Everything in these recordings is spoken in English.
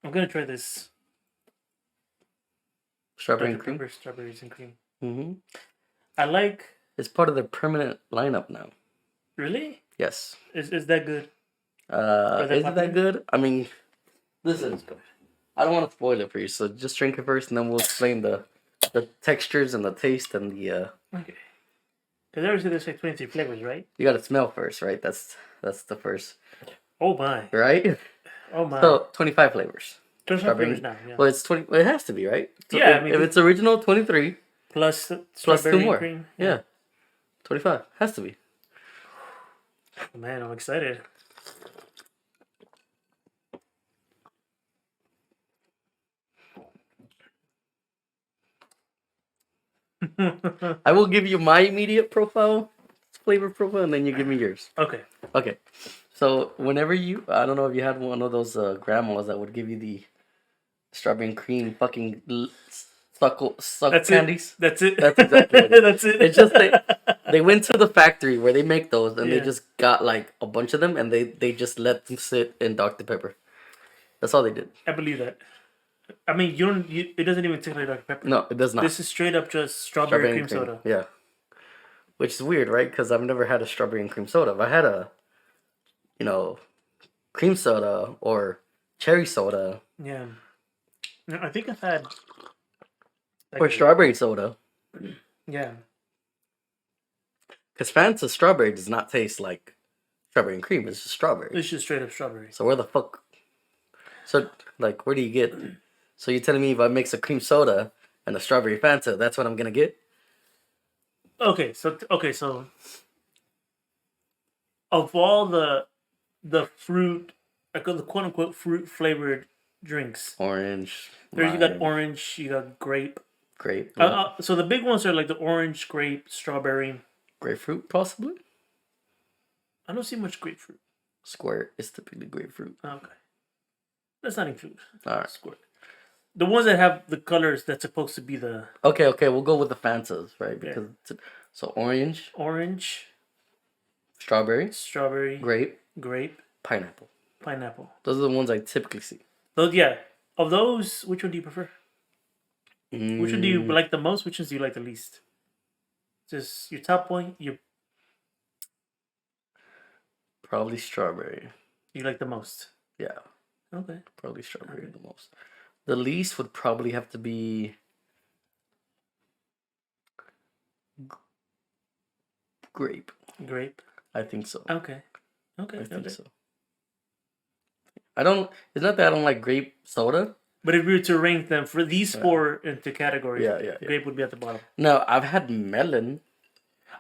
I'm gonna try this Strawberry Dr. and cream. Pepper strawberries and cream. Mm-hmm. I like. It's part of their permanent lineup now. Really? Yes. Is that good? Or that Is it that popular? good? I mean, listen, I don't want to spoil it for you, so just drink it first, and then we'll explain the textures and the taste and the. Okay. Because obviously there's like 23 flavors, right? You gotta smell first, right? That's the first, Oh my. right? Oh my. So 25 flavors. 25 Strawberry. flavors now. Yeah. Well, it's 20. Well, it has to be, right? So Yeah, I mean, if it's original, 23 plus plus strawberry two and more. cream. Yeah. 25 has to be. Man, I'm excited. I will give you my immediate flavor profile, and then you give me yours. Okay. Okay. So whenever I don't know if you had one of those grandmas that would give you the strawberry and cream fucking suck That's candies. it. That's it. That's exactly what it is. That's it. It's just they went to the factory where they make those, and they Yeah. just got like a bunch of them, and they just let them sit in Dr. Pepper. That's all they did. I believe that. I mean, you don't. It doesn't even taste like Dr. Pepper. No, it does not. This is straight up just strawberry cream soda. Yeah. Which is weird, right? Because I've never had a strawberry and cream soda. If I had a, cream soda or cherry soda Yeah. No, I think I've had. or strawberry soda, Yeah. because Fanta strawberry does not taste like strawberry and cream. It's just strawberry. It's just straight up strawberry. So where the fuck? So like, where do you get? So you're telling me if I mix a cream soda and a strawberry Fanta, that's what I'm gonna get? Okay, so of all the fruit, like the quote unquote fruit flavored drinks, Orange. there you got lime, orange, you got grape. grape. So the big ones are like the orange, grape, strawberry. Grapefruit, possibly. I don't see much grapefruit. Square is typically grapefruit. Okay, that's not included. All right. Squirt. The ones that have the colors that's supposed to be the Okay, we'll go with the Fantas, right? Because so orange, orange, strawberry, strawberry, grape, pineapple. pineapple. Those are the ones I typically see. Those, yeah. Of those, which one do you prefer? Which one do you Mm, like the most? Which ones do you like the least? Just your top one, you Probably strawberry. like the most. Yeah, Okay. probably strawberry the most. The least would probably have to be grape. Grape. I think so. Okay. Okay. I think Okay. so. I don't. It's not that I don't like grape soda. But if we were to rank them for these Yeah. four into categories, Yeah. grape would be at the bottom. No, I've had melon.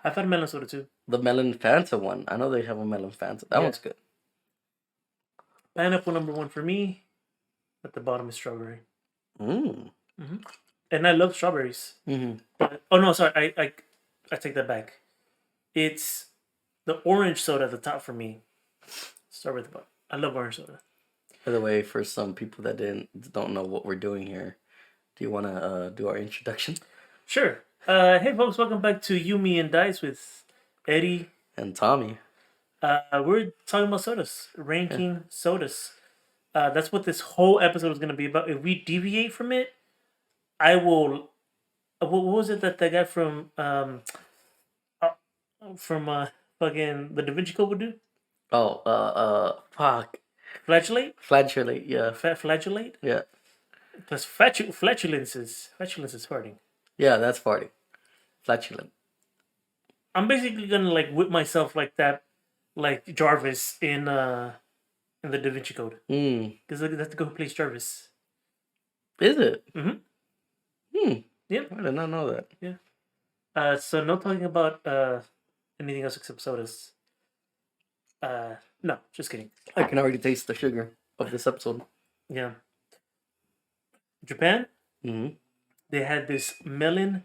I've had melon soda too. The melon Fanta one. I know they have a melon Fanta. That Yeah. one's good. Pineapple number one for me. At the bottom is strawberry. Mm. And I love strawberries. Mm-hmm. But oh no, sorry, I take that back. It's the orange soda at the top for me. Strawberry at the bottom. I love orange soda. By the way, for some people that don't know what we're doing here, do you want to do our introduction? Sure. Hey folks, welcome back to You, Me, and Dice with Eddie. And Tommy. We're talking about sodas, ranking sodas. That's what this whole episode is going to be about. If we deviate from it, I will. What was it that guy from fucking the Da Vinci Code would do? Fuck. Flagellate? Flagellate, yeah. Flagellate? Yeah. Plus flatulence is farting. Yeah, that's farting. Flatulent. I'm basically gonna like whip myself like that, like Jarvis in the Da Vinci Code. Because that's the guy who plays Jarvis. Is it? Mm-hmm. Yeah. I did not know that. Yeah. So no talking about anything else except sodas. No, just kidding. I can already taste the sugar of this episode. Yeah. Japan, Mm-hmm. they had this melon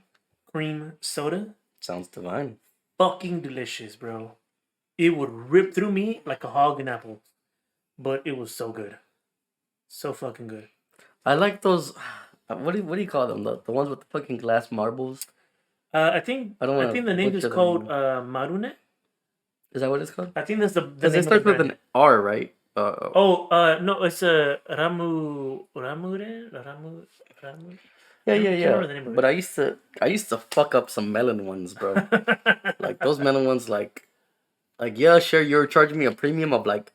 cream soda. Sounds divine. Fucking delicious, bro. It would rip through me like a hog in apple. But it was so good. So fucking good. I like those. What do you call them? The ones with the fucking glass marbles. I think the name is called Marune. Is that what it's called? I think that's the Because name it starts of the with brand. an R, right? No, it's a Ramu. Yeah, I yeah, can't yeah. remember the name of But I used to fuck up some melon ones, bro. it. Like those melon ones, like yeah, sure, you're charging me a premium of like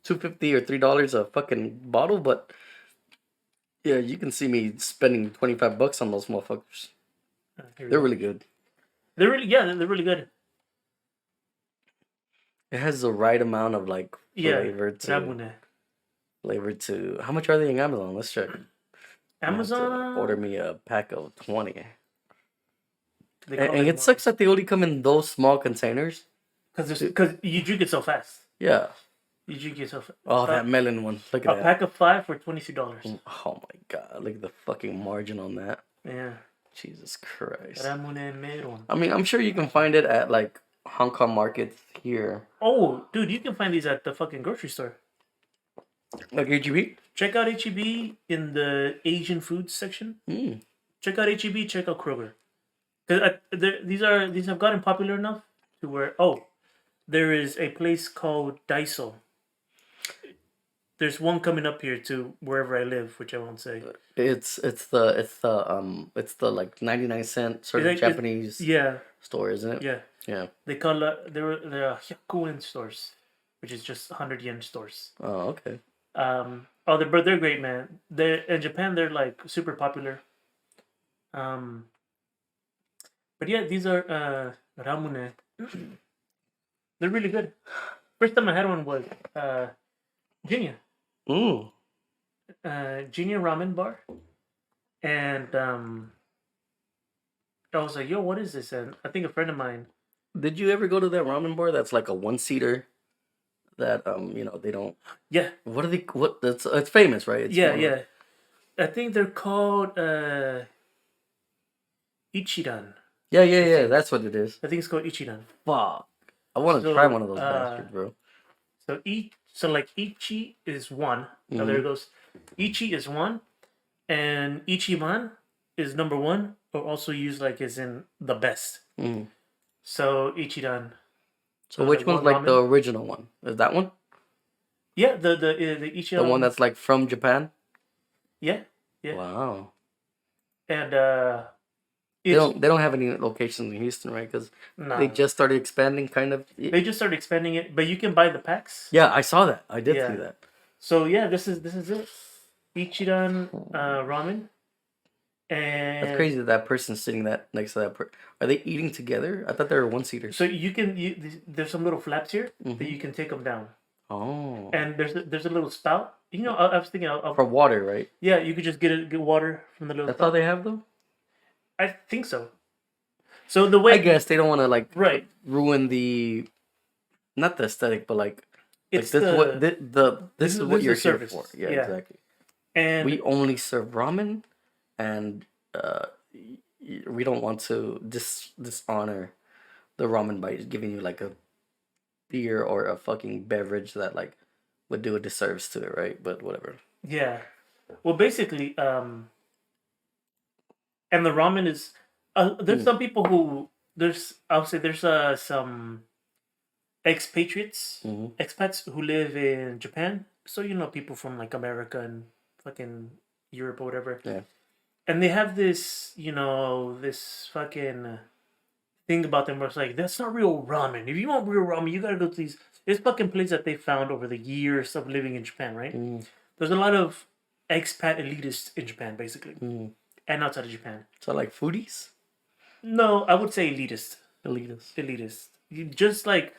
$2.50 or $3 a fucking bottle, but yeah, you can see me spending $25 on those motherfuckers. Here we They're go. really good. They're really good. It has the right amount of like Yeah, Ramune. flavor to. How much are they in Amazon? Let's check. I'm gonna have to order Amazon. me a pack of 20. They And, call and it it sucks that they only come in those small containers. because you drink it so fast. Yeah. You drink it so fast. Oh, that melon one. Look at A that. pack of 5 for $22. Oh my god. Look at the fucking margin on that. Yeah, Jesus Christ. Ramune Meron. I mean, I'm sure you can find it at like Hong Kong markets here. Oh, dude, you can find these at the fucking grocery store. Like HEB? Check out HEB in the Asian foods section. Mm. Check out HEB. Check out Kroger. Because these have gotten popular enough to where there is a place called Daiso. There's one coming up here to wherever I live, which I won't say. It's the like 99-cent sort of Japanese Yeah, store, isn't it? yeah. Yeah. They call it they're Hyakuen stores, which is just 100 yen stores. Oh, okay. They're great, man. They in Japan they're like super popular. But yeah, these are ramune. They're really good. First time I had one was Jinya. Mm. Jinya ramen bar. And I was like, yo, what is this? And I think a friend of mine. Did you ever go to that ramen bar that's like a one-seater that they don't. Yeah. What are they? What that's it's famous, right? It's Yeah, yeah. I think they're called Ichiran. Yeah, yeah, yeah. That's what it is. I think it's called Ichiran. Fuck. I want to try one of those bastards, bro. So like Ichi is one. Now there it goes. Ichi is one, and Ichiban is number one, or also used like as in the best. Mm. So Ichiran. So which one's like the original one? Is that one? Yeah, the Ichiran. The one that's like from Japan. Yeah, yeah. Wow. And they don't have any locations in Houston, right? Because they just started expanding, kind of. They just started expanding it, but you can buy the packs. Yeah, I saw that. I did see that. So yeah, this is it. Ichiran ramen. And that's crazy that person's sitting next to that person. Are they eating together? I thought they were one-seaters. So there's some little flaps here that you can take them down. Oh. And there's a little spout. You know, I was thinking for water, right? Yeah, you could just get water from the little. That's spout. all they have, though. I think so. So the way I guess they don't want to like right ruin the, not the aesthetic, but like it's like this is what you're here for. Yeah, exactly. And we only serve ramen, and we don't want to dishonor the ramen by giving you like a beer or a fucking beverage that like would do a disservice to it, right? But whatever. Yeah. Well, basically, and the ramen is there's some people who I'll say there's some expatriates, expats who live in Japan. So people from like America and fucking Europe or whatever. Yeah. And they have this, this fucking thing about them where it's like, that's not real ramen. If you want real ramen, you gotta go to these fucking places that they found over the years of living in Japan, right? There's a lot of expat elitists in Japan, basically. And outside of Japan. So like foodies? No, I would say elitist. Elitist. You just like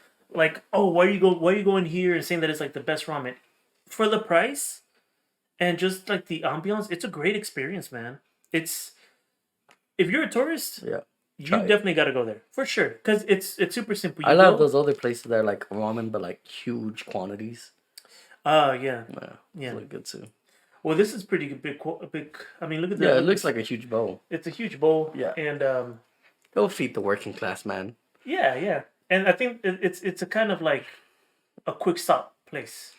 oh, why are you going here and saying that it's like the best ramen? For the price and just like the ambiance, it's a great experience, man. It's if you're a tourist, yeah, you definitely got to go there for sure because it's super simple. I love those other places that are like ramen but like huge quantities. Yeah, it's really good too. Well, this is pretty big. I mean, look at that. Yeah, it looks like a huge bowl. It's a huge bowl. Yeah, and it'll feed the working class man. Yeah, yeah, and I think it's a kind of like a quick stop place.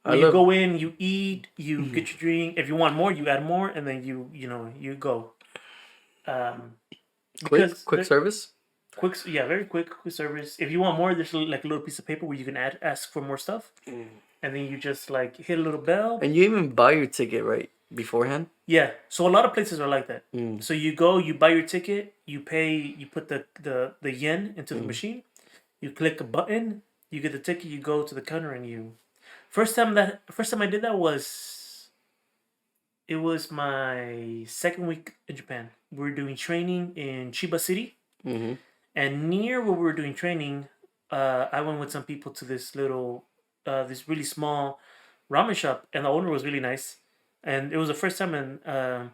You go in, you eat, you get your drink. If you want more, you add more, and then you go. Quick service. Very quick service. If you want more, there's like a little piece of paper where you can ask for more stuff. and then you just like hit a little bell. And you even buy your ticket right beforehand. Yeah, so a lot of places are like that. Mm. So you go, you buy your ticket, you pay, you put the yen into the machine, you click a button, you get the ticket, you go to the counter, and you. First time I did that was, it was my second week in Japan. We were doing training in Chiba City, Mm-hmm. and near where we were doing training, I went with some people to this little, this really small ramen shop, and the owner was really nice, and it was the first time. And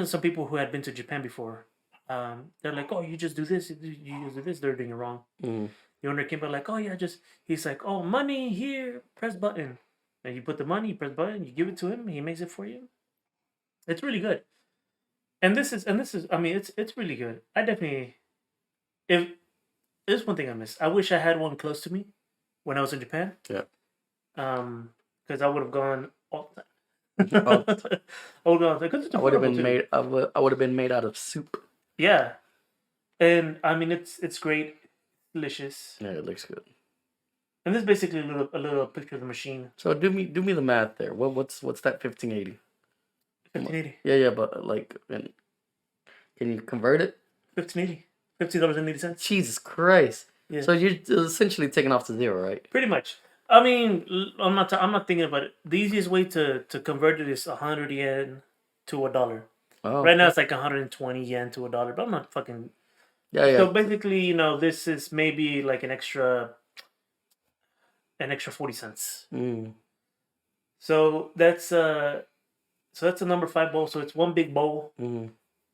some people who had been to Japan before, they're like, "Oh, you just do this, you just do this." They're doing it wrong. Mm. The owner came by like, "Oh yeah, just." He's like, "Oh, money here, press button," and you put the money, you press button, you give it to him, he makes it for you. It's really good. And this is, I mean, it's really good. I definitely, if there's one thing I miss, I wish I had one close to me when I was in Japan. Yeah. Because I would have gone all the Oh, time. I would have gone because it's I would have affordable been too. made. I would have been made out of soup. Yeah, and I mean it's great, delicious, Yeah, it looks good. and this is basically a little picture of the machine. So do me the math there. What's that 1580? 1580. Yeah, but like, can you convert it? 1580. $15.80. Jesus Christ! Yeah. So you're essentially taking off to zero, right? Pretty much. I mean, I'm not thinking about it. The easiest way to convert it is 100 yen to a dollar. Oh, Right now it's like 120 yen to a dollar, but I'm not fucking. yeah. So basically, this is maybe like an extra 40 cents. Mm. So that's a number 5 bowl. So it's one big bowl, Mm.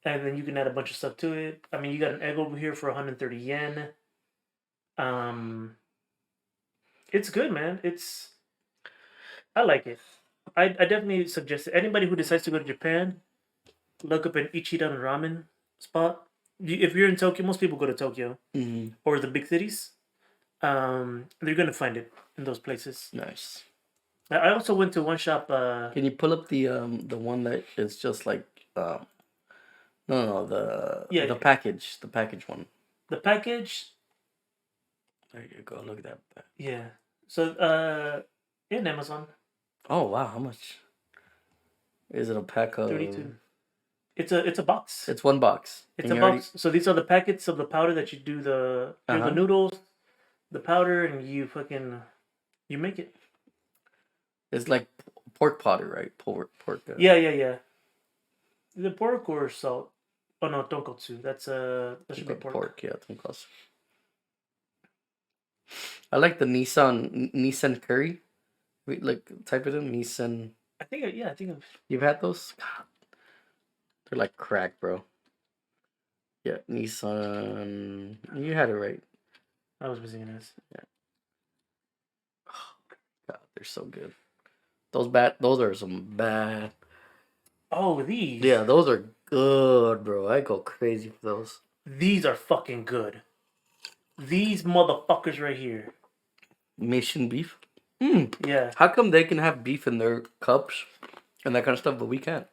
and then you can add a bunch of stuff to it. I mean, you got an egg over here for 130 yen. It's good, man. I like it. I definitely suggest it. Anybody who decides to go to Japan, look up an Ichiran ramen spot. If you're in Tokyo, most people go to Tokyo Mm. or the big cities. They're gonna find it in those places. Nice. I also went to one shop. Can you pull up the one that is just like no Yeah. the package one. The package. There you go. Look at that. Yeah. So in Amazon, Oh wow, how much? Is it a pack of? 32. It's a box. It's one box. It's And a you already- box. So these are the packets of the powder that you do here's Uh-huh. the noodles, the powder, and you make it. It's like pork powder, right? Pork. Yeah. The pork or salt. Oh no, tonkotsu. That should be Got pork. pork. Yeah, tonkatsu. I like the Nissan curry. Like type it in Nissan. I think You've had those? God, they're like crack, bro. Yeah, Nissan. You had it right. I was missing an S. God, they're so good. Those are some bad. Oh, these. Yeah, those are good, bro. I go crazy for those. These are fucking good. These motherfuckers right here. Mission beef. Mm. Yeah. How come they can have beef in their cups and that kind of stuff, but we can't?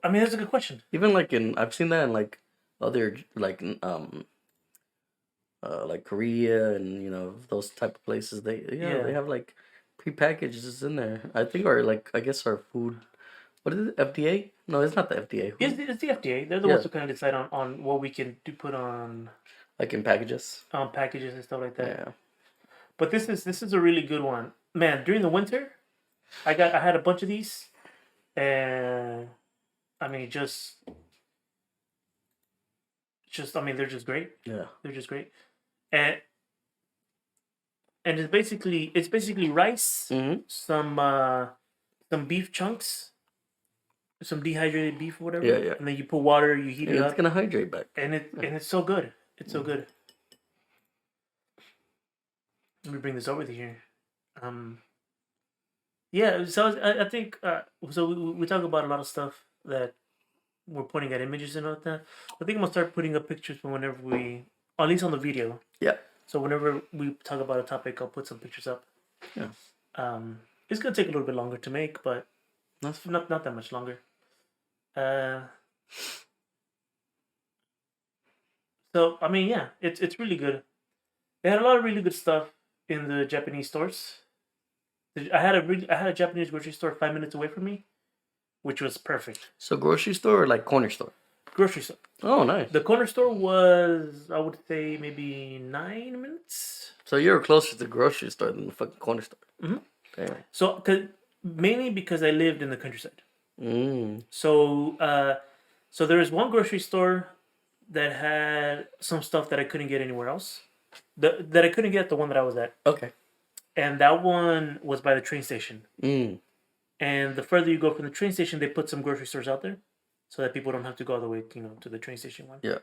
I mean, that's a good question. Even like I've seen that in like other like Korea and those type of places. They Yeah. they have like pre-packages in there. I think I guess our food. What is it? FDA? No, it's not the FDA. It's the FDA. They're the ones who kind of decide on what we can put on Like in packages. packages and stuff like that. Yeah. But this is a really good one, man. During the winter, I had a bunch of these, and I mean I mean they're just great. Yeah. They're just great, and it's basically rice, Mm-hmm. some beef chunks, some dehydrated beef, or whatever. Yeah. And then you put water, you heat it It's up, gonna hydrate back. and it's so good. It's so good. Let me bring this over to here. Yeah. So I think so. We talk about a lot of stuff that we're pointing at images and all that. I think I'm gonna start putting up pictures from whenever at least on the video. Yeah. So whenever we talk about a topic, I'll put some pictures up. Yeah. It's gonna take a little bit longer to make, but That's not that much longer. So I mean, yeah, it's really good. They had a lot of really good stuff. in the Japanese stores. I had a Japanese grocery store 5 minutes away from me, which was perfect. So grocery store or like corner store? Grocery store. Oh, nice. The corner store was, I would say, maybe 9 minutes. So you're closer to the grocery store than the fucking corner store. Mm-hmm. Damn. So, mainly because I lived in the countryside. Mm. So there was one grocery store that had some stuff that I couldn't get anywhere else. That I couldn't get at the one that I was at. Okay. And that one was by the train station. Mm. And the further you go from the train station, they put some grocery stores out there, so that people don't have to go all the way, to the train station one. Yeah.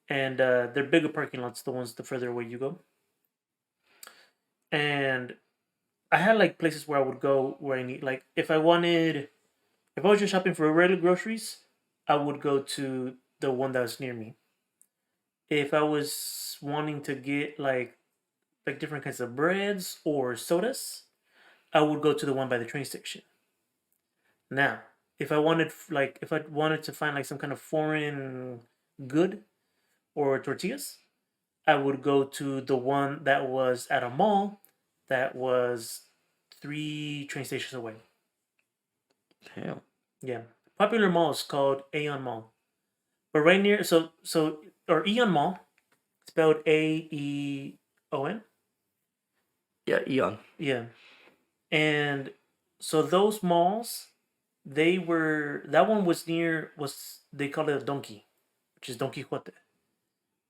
And they're bigger parking lots, the ones the further away you go. And I had like places where I would go where I need, like, if I was just shopping for regular groceries, I would go to the one that was near me. If I was wanting to get like different kinds of breads or sodas, I would go to the one by the train station. Now, if I wanted to find like some kind of foreign good or tortillas, I would go to the one that was at a mall that was 3 train stations away. Damn. Yeah. Popular mall is called Aeon Mall. But right near, or Aeon Mall, spelled Aeon. Yeah, Eon. Yeah. And so those malls, that one they call it a donkey, which is Don Quixote,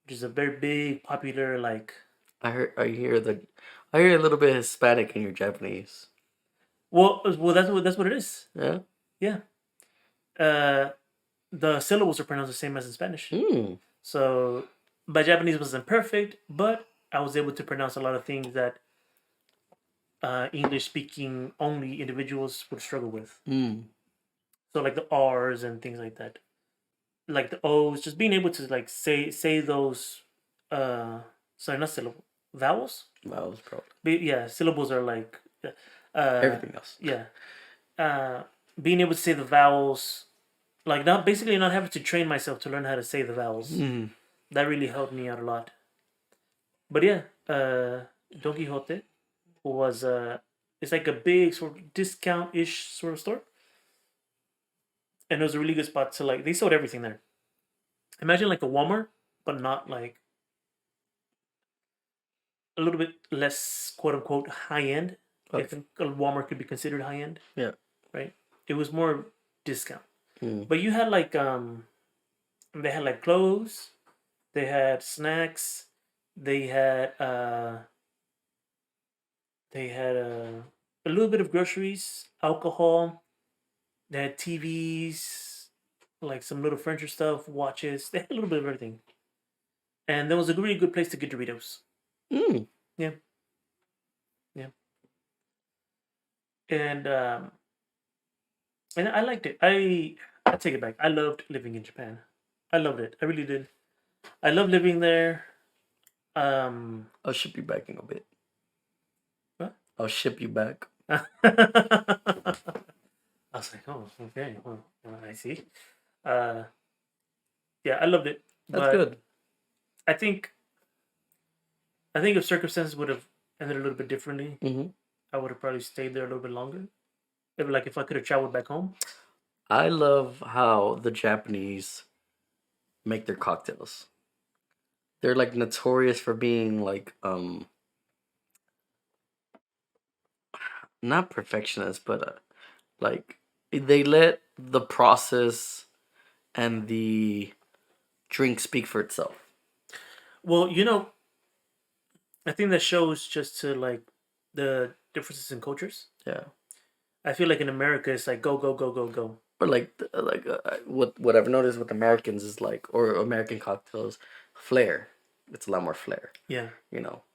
which is a very big, popular, like, I hear a little bit Hispanic in your Japanese. well, that's what it is. Yeah. Yeah. The syllables are pronounced the same as in Spanish. Mm. So my Japanese wasn't perfect, but I was able to pronounce a lot of things that English speaking only individuals would struggle with. Mm. So like the R's and things like that, like the O's, just being able to like say those. Sorry, not syllable, vowels. Vowels, probably. Yeah, syllables are like Everything else. yeah. Being able to say the vowels, like not having to train myself to learn how to say the vowels. Mm. That really helped me out a lot. But yeah, Don Quixote was it's like a big sort of discount-ish sort of store. And it was a really good spot to, like, they sold everything there. Imagine like a Walmart, but not like, a little bit less quote unquote high end. Okay. If a Walmart could be considered high end. Yeah. Right? It was more discount. Mm. But you had like they had like clothes, they had snacks, they had a little bit of groceries, alcohol, they had TVs, like some little furniture stuff, watches. They had a little bit of everything. And there was a really good place to get Doritos. Mm. Yeah. Yeah. And I liked it. I take it back. I loved living in Japan. I loved it. I really did. I love living there. I'll ship you back in a bit. What? I'll ship you back. I was like, oh, okay. Well, I see. Yeah, I loved it. That's good. I think if circumstances would have ended a little bit differently, Mm-hmm. I would have probably stayed there a little bit longer. If I could have traveled back home. I love how the Japanese make their cocktails. They're like notorious for being like not perfectionist, but like they let the process and the drink speak for itself. Well, I think that shows just to like the differences in cultures. Yeah. I feel like in America it's like go go go go go. But what I've noticed with Americans is like, or American cocktails, flair. It's a lot more flair. Yeah.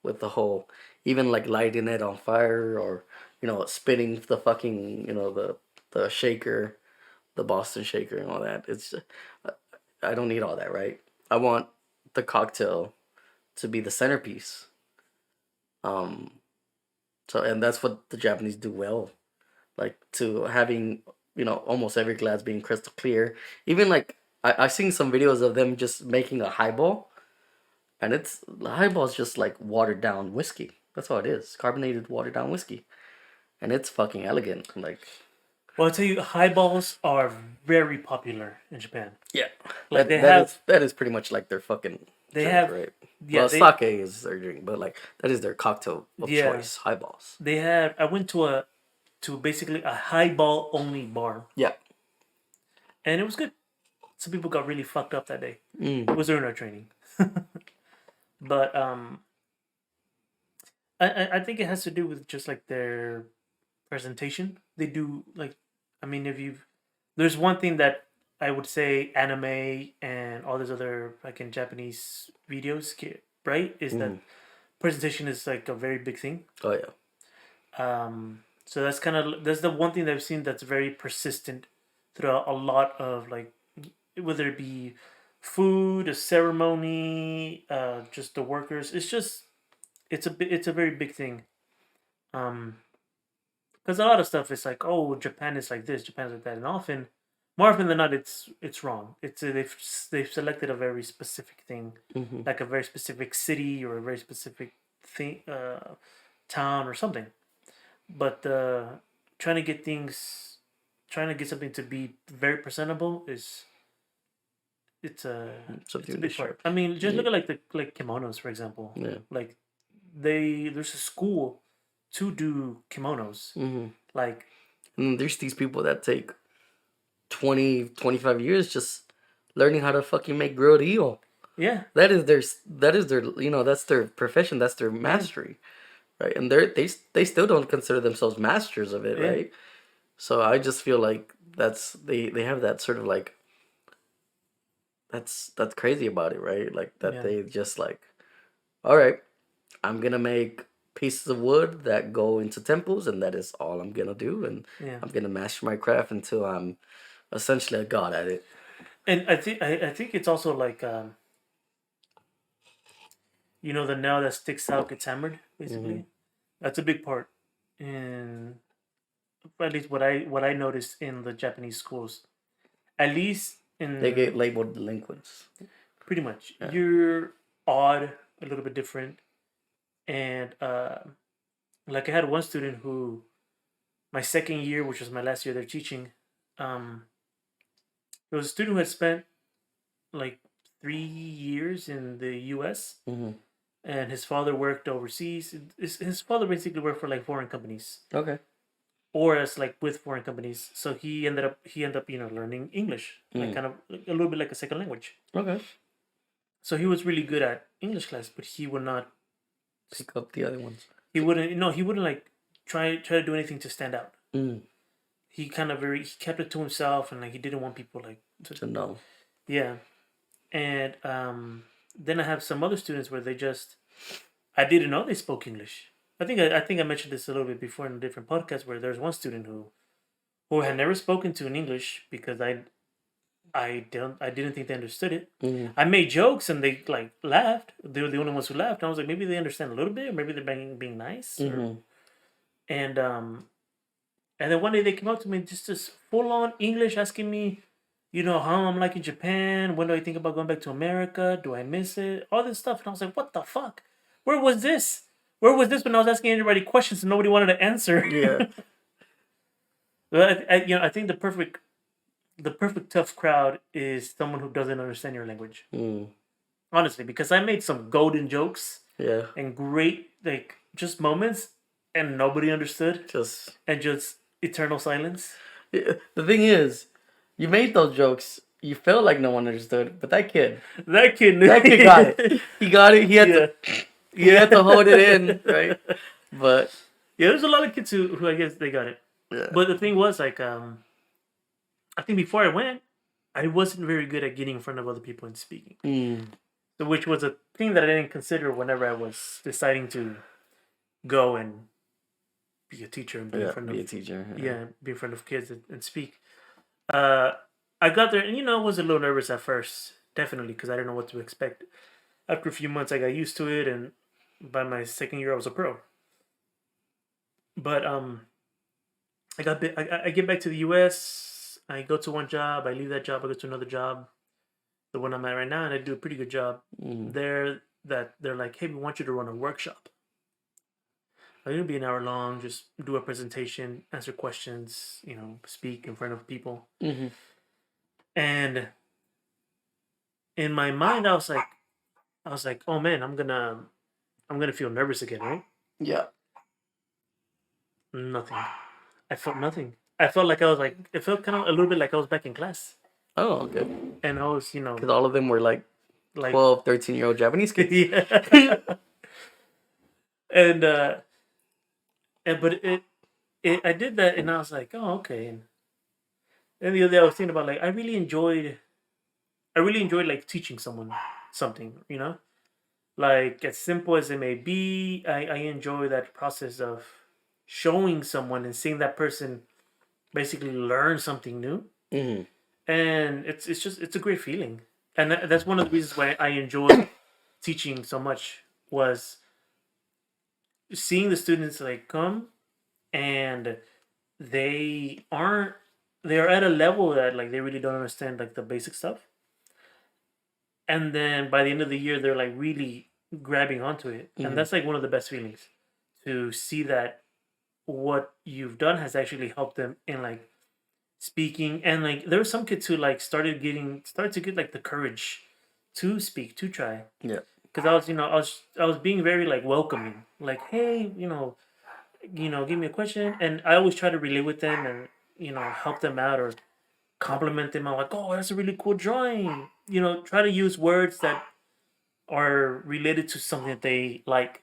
With the whole, even like lighting it on fire, or spinning the fucking the shaker, the Boston shaker and all that. It's I don't need all that, right? I want the cocktail to be the centerpiece. So, and that's what the Japanese do well, like to having almost every glass being crystal clear. Even like I've seen some videos of them just making a highball, and the highball is just like watered down whiskey. That's all it is. Carbonated, watered down whiskey, and it's fucking elegant. Like, Well, I'll tell you, highballs are very popular in Japan. yeah, Like they that have, is that is pretty much like their fucking they drink, have, right? yeah, Well, they, sake is their drink, but like that is their cocktail of yeah, choice. Highballs. they have. I went to basically a highball only bar, Yeah. and it was good. Some people got really fucked up that day. It Mm. was during our training, but I think it has to do with just like their presentation. They do like, I mean, if you've there's one thing that I would say anime and all these other like in Japanese videos, right? Is that Mm. presentation is like a very big thing. Oh yeah. So that's the one thing that I've seen that's very persistent throughout a lot of like whether it be food, a ceremony, just the workers. It's a very big thing. Um, because a lot of stuff is like, oh, Japan is like this, Japan is like that, and more often than not, it's wrong. They've selected a very specific thing, Mm-hmm. like a very specific city or a very specific thing, town or something. But trying to get things, trying to get something to be very presentable is it's a it's Something a to big show. part. I mean, just Yeah. look at like the like kimonos for example. Yeah. Like there's a school to do kimonos. Mm-hmm. Like And there's these people that take 20, 25 years just learning how to fucking make grilled eel. yeah, That is their that's their profession, that's their yeah, mastery, right? And they still don't consider themselves masters of it, yeah, right? So I just feel like they have that sort of like that's crazy about it, right? Like that yeah, they just like, all right, I'm gonna make pieces of wood that go into temples, and that is all I'm gonna do, and yeah. I'm gonna master my craft until I'm essentially a god at it. And I think it's also like the nail that sticks out gets hammered Hmm. basically. That's a big part in at least what I noticed in the Japanese schools. At least They in get labeled delinquents. pretty much Yeah. you're odd, a little bit different, and like I had one student who my second year, which was my last year there teaching, um, there was a student who had spent like 3 years in the U.S. Hmm. and his father worked overseas. His father basically worked for like foreign companies Okay. or as like with foreign companies. So he ended up learning English, like Mm. kind of a little bit like a second language. Okay. So he was really good at English class, but he would not. Pick up the other ones. He wouldn't. No, he wouldn't like try to do anything to stand out. Mm. He kept it to himself, and like he didn't want people like to. To know. Yeah, and then I have some other students where they just I didn't know they spoke English. I think I mentioned this a little bit before in a different podcast where there's one student who had never spoken to in English because I didn't think they understood it. Mm. I made jokes and they like laughed. They were the only ones who laughed. And I was like, maybe they understand a little bit, or maybe they're being nice. Mm-hmm. And um and then one day they came up to me just this full on English asking me, how I'm like in Japan. When do I think about going back to America? Do I miss it? All this stuff. And I was like, what the fuck? Where was this? Where was this when I was asking everybody questions and nobody wanted to answer? Yeah. But I think the perfect tough crowd is someone who doesn't understand your language. Mm. Honestly, because I made some golden jokes Yeah. and great like just moments, and nobody understood, Just and just eternal silence. yeah. The thing is, you made those jokes. You felt like no one understood, but that kid, That kid knew. that kid got it. He got it. He had Yeah, to. He had to hold it in, right? But yeah. There's a lot of kids who I guess they got it. yeah. But the thing was like I think before I went, I wasn't very good at getting in front of other people and speaking. Mm. So which was a thing that I didn't consider whenever I was deciding to go and be a teacher and be in Yeah. front Be a of teacher. yeah, be in front of kids and speak. Uh, I got there and I was a little nervous at first, definitely because I didn't know what to expect. After a few months, I got used to it, and by my second year, I was a pro. But I get back to the U.S. I go to one job, I leave that job, I go to another job, the one I'm at right now, and I do a pretty good job Mm. there. That they're like, hey, we want you to run a workshop. Like, it'll be an hour long. Just do a presentation, answer questions, speak in front of people. Mm-hmm. And in my mind, I was like, oh man, I'm gonna feel nervous again, right? Yeah. Nothing. I felt nothing. I felt like I was like, it felt kind of a little bit like I was back in class, Oh, okay. and I was, Because all of them were like like 12, 13-year-old Japanese kids. yeah. and but I did that, and I was like, oh okay. And then the other day I was thinking about, like, I really enjoyed like teaching someone something, like as simple as it may be. I enjoy that process of showing someone and seeing that person basically learn something new, Mm-hmm. and it's a great feeling. And that's one of the reasons why I enjoy teaching so much, was seeing the students like come, and they aren't they're at a level that, like, they really don't understand like the basic stuff, and then by the end of the year they're like really grabbing onto it, and Mm-hmm. that's like one of the best feelings, to see that what you've done has actually helped them in like speaking. And like there were some kids who like started to get like the courage to speak, to try, Yeah. because I was being very like welcoming, like, hey, give me a question, and I always try to relate with them, and help them out, or compliment them. I'm like, oh, that's a really cool drawing. Try to use words that are related to something that they like,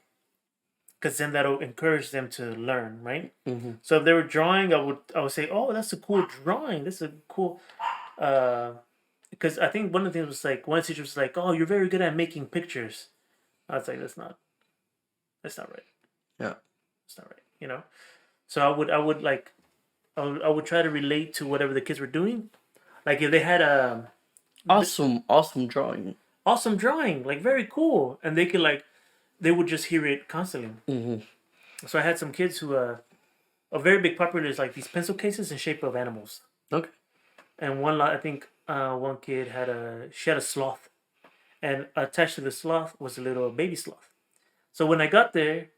because then that'll encourage them to learn, right? Mm-hmm. So if they were drawing, I would say, oh, that's a cool drawing. This is a cool, uh, because I think one of the things was like, one teacher was like, oh, you're very good at making pictures. I was like, that's not right. Yeah. It's not right. So I would try to relate to whatever the kids were doing. Like if they had a Awesome drawing. awesome drawing, like very cool, and they would just hear it constantly. Mm-hmm. So I had some kids who a very big popular is like these pencil cases in shape of animals. Okay. And I think one kid she had a sloth, and attached to the sloth was a little baby sloth. So when I got there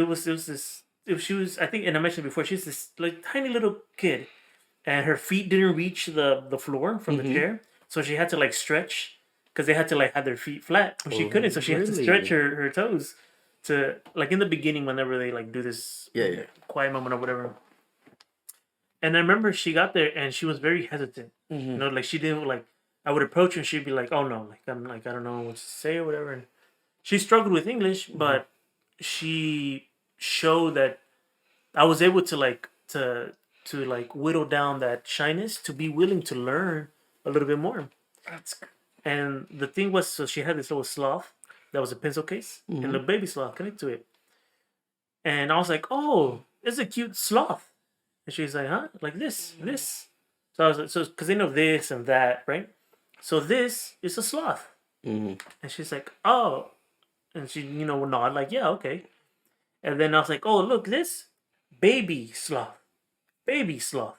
was this. If she was, I think, and I mentioned before, she's this like tiny little kid, and her feet didn't reach the floor from the Mm-hmm. chair, so she had to like stretch, because they had to like have their feet flat, and she Oh, couldn't, so she had to stretch really? her toes, to like in the beginning, whenever they like do this Yeah. quiet moment or whatever. And I remember she got there and she was very hesitant. Mm-hmm. Like she didn't like. I would approach her and she'd be like, "Oh no, like I'm like I don't know what to say or whatever." And she struggled with English, Mm-hmm. but she showed that I was able to like whittle down that shyness, to be willing to learn a little bit more. That's good. And the thing was, so she had this little sloth that was a pencil case, and Mm-hmm. the baby sloth connected to it. And I was like, "Oh, it's a cute sloth." And she's like, "Huh? Like this." So I was like, so because they know this and that, right? So this is a sloth. Mm-hmm. And she's like, "Oh," and she would nod like, "Yeah, okay." And then I was like, "Oh, look, this baby sloth, baby sloth."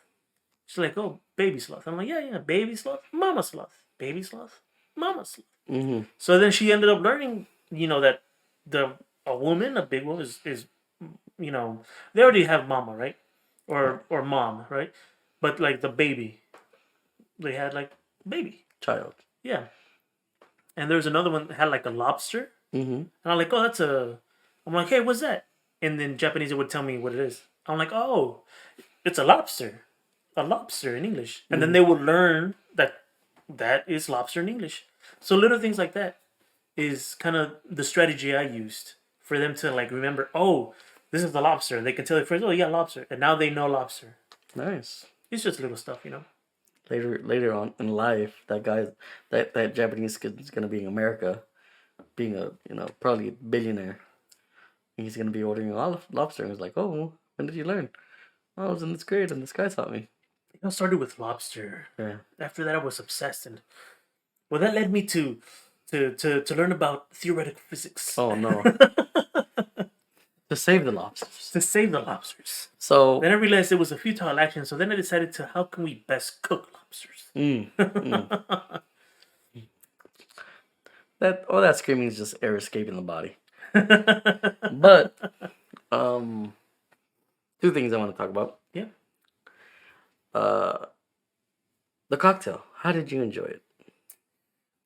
She's like, "Oh, baby sloth." I'm like, "Yeah, yeah, baby sloth, mama sloth, baby sloth, mama sloth." Mm-hmm. So then she ended up learning, that a woman, a big woman, is they already have mama, right, Yeah. or mom, right, but like the baby, they had like baby, Child. yeah. And there's another one that had like a lobster, Mm-hmm. and I'm like, "Oh, that's a," I'm like, "Hey, what's that?" And then Japanese, it would tell me what it is. I'm like, "Oh, it's a lobster in English," and then Mm-hmm. they would learn that is lobster in English. So little things like that is kind of the strategy I used for them to like remember. Oh, this is the lobster. They can tell their friends, "Oh yeah, lobster," and now they know lobster. Nice. It's just little stuff. Later on in life, that Japanese kid is gonna be in America, being a probably a billionaire. He's gonna be ordering lobster, and he's like, "Oh, when did you learn?" "Oh, I was in this grade, and this guy taught me." I started with lobster. Yeah. After that, I was obsessed, and well, that led me to learn about theoretical physics. Oh no. To save the lobsters. To save the lobsters. So. Then I realized it was a futile action, so then I decided to, how can we best cook lobsters? That all that screaming is just air escaping the body. But Um, two things I want to talk about. Yeah. Uh, the cocktail. How did you enjoy it?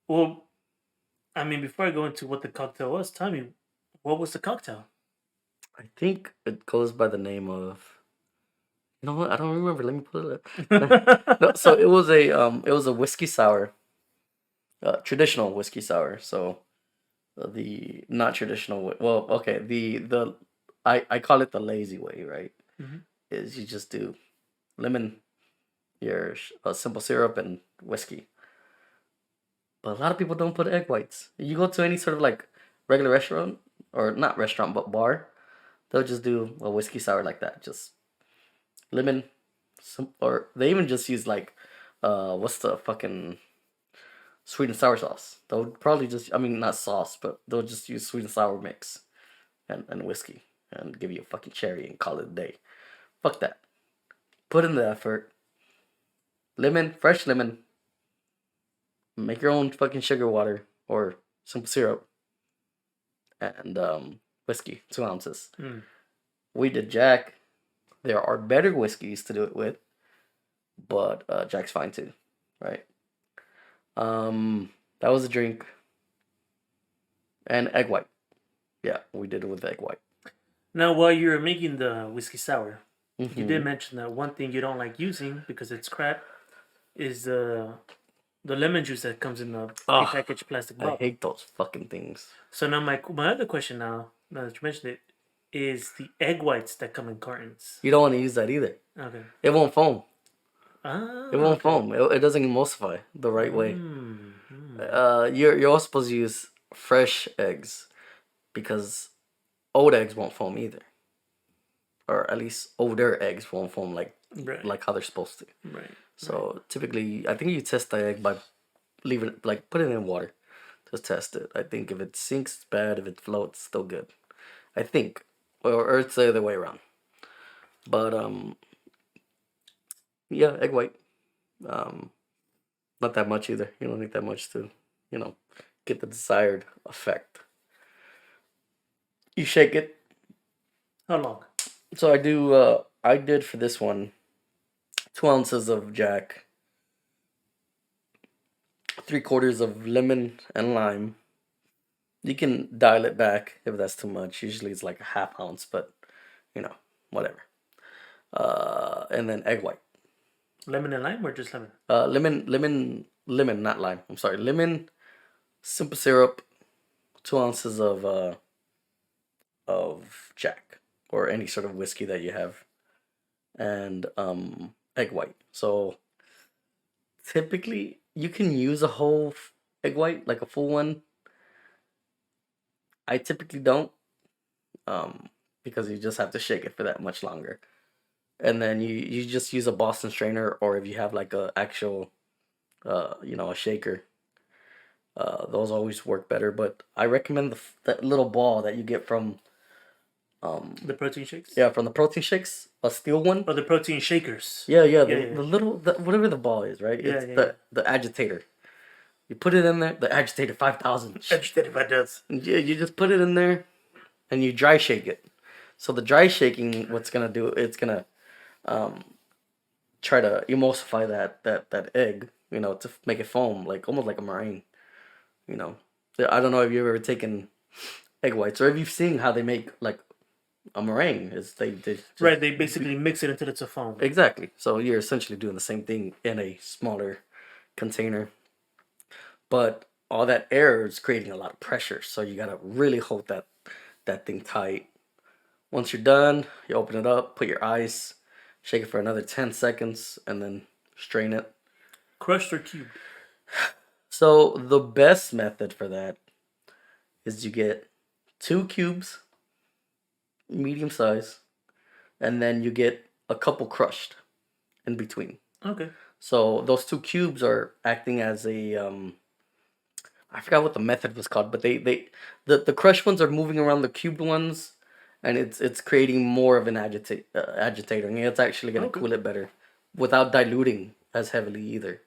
Well, I mean, before I go into what the cocktail was, tell me, what was the cocktail? I think it goes by the name of. You know what? I don't remember. Let me pull it up. No, so it was a whiskey sour, traditional whiskey sour. So the not traditional way. Well, okay. The I call it the lazy way, right? Mhm. Is you just do lemon, your simple syrup, and whiskey. But a lot of people don't put egg whites. You go to any sort of like regular restaurant or not restaurant but bar, they'll just do a whiskey sour like that. Just lemon, some or they even just use like what's the fucking sweet and sour sauce. They'll probably just I mean not sauce, but they'll just use sweet and sour mix and whiskey and give you a fucking cherry and call it a day. Fuck that. Put in the effort. Lemon, fresh lemon. Make your own fucking sugar water or simple syrup and whiskey, 2 ounces. Mm. We did Jack. There are better whiskeys to do it with, but Jack's fine too, right? That was a drink and egg white. Yeah, we did it with egg white. Now, while you were making the whiskey sour, you Mm-hmm. did mention that one thing you don't like using because it's crap is the lemon juice that comes in the Oh, prepackaged plastic I bottle. hate those fucking things. So now my other question now that you mentioned it is the egg whites that come in cartons. You don't want to use that either. Okay. It won't foam. Ah. It won't Okay. foam. It doesn't emulsify the right way. Mm. You're also supposed to use fresh eggs because old eggs won't foam either, or at least older eggs won't foam Right. like how they're supposed to. Right. So typically, I think you test the egg by leaving it like put it in water. Just test it. I think if it sinks, it's bad. If it floats, still good. I think, or it's the other way around. But yeah, egg white. Um, not that much either. You don't need that much to, you know, get the desired effect. You shake it. How long? So I do. I did for this one 2 ounces of Jack, 3/4 of lemon and lime. You can dial it back if that's too much. Usually it's like a half ounce, but you know, whatever. And then egg white. Lemon and lime or just lemon? Lemon, not lime. I'm sorry, lemon, simple syrup, 2 ounces of Jack or any sort of whiskey that you have, and egg white. So typically you can use a whole egg white, like a full one. I typically don't, because you just have to shake it for that much longer. And then you just use a Boston strainer, or if you have like a actual, a shaker, those always work better. But I recommend that little ball that you get from, The protein shakes? yeah, from the protein shakes, a steel one. Or the protein shakers? Yeah, Yeah, the, yeah. the little whatever the ball is, right? Yeah, It's yeah, the agitator. You put it in there, the agitator 5000. Agitated by does. Yeah, you just put it in there, and you dry shake it. So the dry shaking, what's gonna do? It's gonna um, try to emulsify that egg, to make it foam, like almost like a meringue. You know, I don't know if you've ever taken egg whites or if you've seen how they make like a meringue. Is they just, Right, they basically mix it until it's a foam. exactly. So you're essentially doing the same thing in a smaller container, but all that air is creating a lot of pressure. So you gotta really hold that thing tight. Once you're done, you open it up, put your ice, shake it for another 10 seconds, and then strain it. Crushed or cubed? So the best method for that is you get 2 cubes, medium size, and then you get a couple crushed in between. Okay. So those 2 cubes are acting as a I forgot what the method was called, but the crushed ones are moving around the cubed ones, and it's creating more of an agitator, and it's actually gonna Okay. cool it better, without diluting as heavily either.